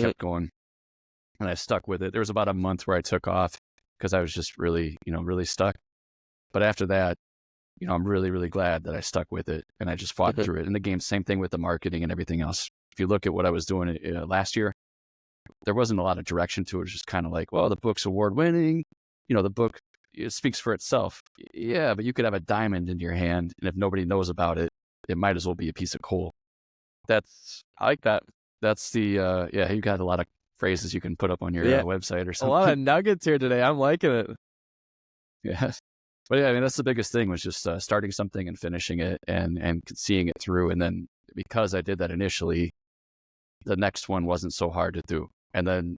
and I stuck with it. There was about a month where I took off because I was just really stuck. But after that, I'm really, really glad that I stuck with it and I just fought through it. And the game, same thing with the marketing and everything else. If you look at what I was doing last year, there wasn't a lot of direction to it. It was just kind of like, well, the book's award winning. The book, it speaks for itself. Yeah, but you could have a diamond in your hand, and if nobody knows about it, it might as well be a piece of coal. I like that. That's the, you got a lot of phrases you can put up on your website or something. A lot of nuggets here today. I'm liking it. Yes. But yeah, I mean, that's the biggest thing was just starting something and finishing it and seeing it through. And then because I did that initially, the next one wasn't so hard to do. And then,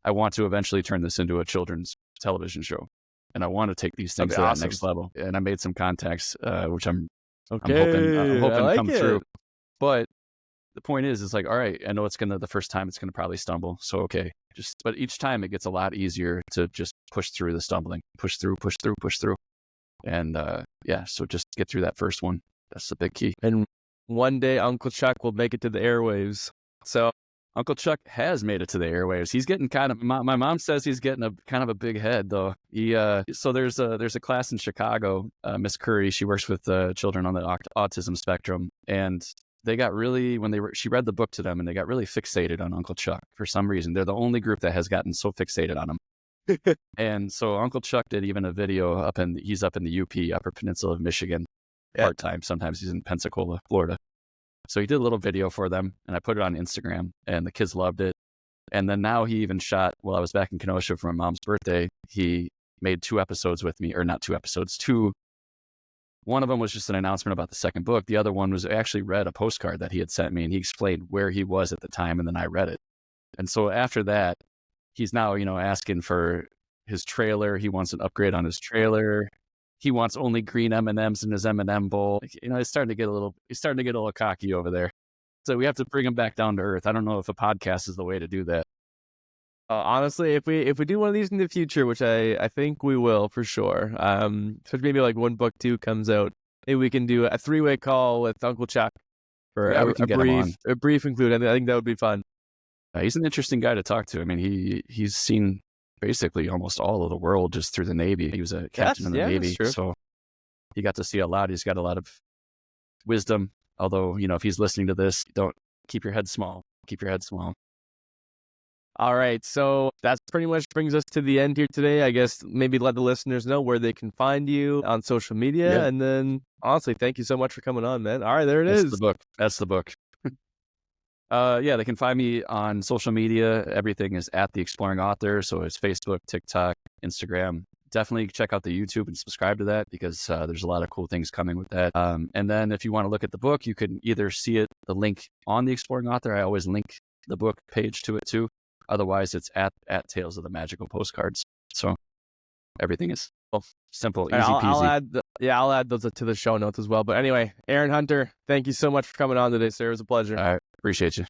I want to eventually turn this into a children's television show. and I want to take these things to that next level. And I made some contacts, which I'm hoping I come like through. it. But the point is, it's like, all right, I know the first time it's gonna probably stumble. So okay, but each time it gets a lot easier to just push through the stumbling, push through. And so just get through that first one. That's the big key. And one day Uncle Chuck will make it to the airwaves. So Uncle Chuck has made it to the airwaves. He's getting my mom says he's getting a kind of a big head though. So there's a class in Chicago, Miss Curry, she works with children on the autism spectrum, and they got really, she read the book to them and they got really fixated on Uncle Chuck for some reason. They're the only group that has gotten so fixated on him. And so Uncle Chuck did even a video he's up in the UP, Upper Peninsula of Michigan, part-time. Sometimes he's in Pensacola, Florida. So he did a little video for them, and I put it on Instagram, and the kids loved it. And then now he even shot, while I was back in Kenosha for my mom's birthday, he made 2 episodes with me, or not 2 episodes, 2. One of them was just an announcement about the second book. The other one was I actually read a postcard that he had sent me, and he explained where he was at the time, and then I read it. And so after that, he's now, asking for his trailer. He wants an upgrade on his trailer. He wants only green M&Ms in his M&M bowl. He's starting to get a little cocky over there. So we have to bring him back down to earth. I don't know if a podcast is the way to do that. Honestly, if we do one of these in the future, which I think we will for sure, so maybe like when book 2 comes out, maybe we can do a 3-way call with Uncle Chuck for a brief include. I think that would be fun. He's an interesting guy to talk to. I mean, he's seen basically almost all of the world just through the Navy. He was a captain in the Navy, so he got to see a lot. He's got a lot of wisdom. Although, if he's listening to this, don't keep your head small. Keep your head small. All right, so that pretty much brings us to the end here today. I guess maybe let the listeners know where they can find you on social media, and then honestly, thank you so much for coming on, man. All right, there it is. That's the book. They can find me on social media. Everything is at The Exploring Author. So it's Facebook, TikTok, Instagram. Definitely check out the YouTube and subscribe to that, because there's a lot of cool things coming with that. And then if you want to look at the book, you can either see the link on The Exploring Author. I always link the book page to it too. Otherwise, it's at Tales of the Magical Postcards. So everything is simple, easy peasy. I'll add those to the show notes as well. But anyway, Aaron Hunter, thank you so much for coming on today, sir. It was a pleasure. I appreciate you.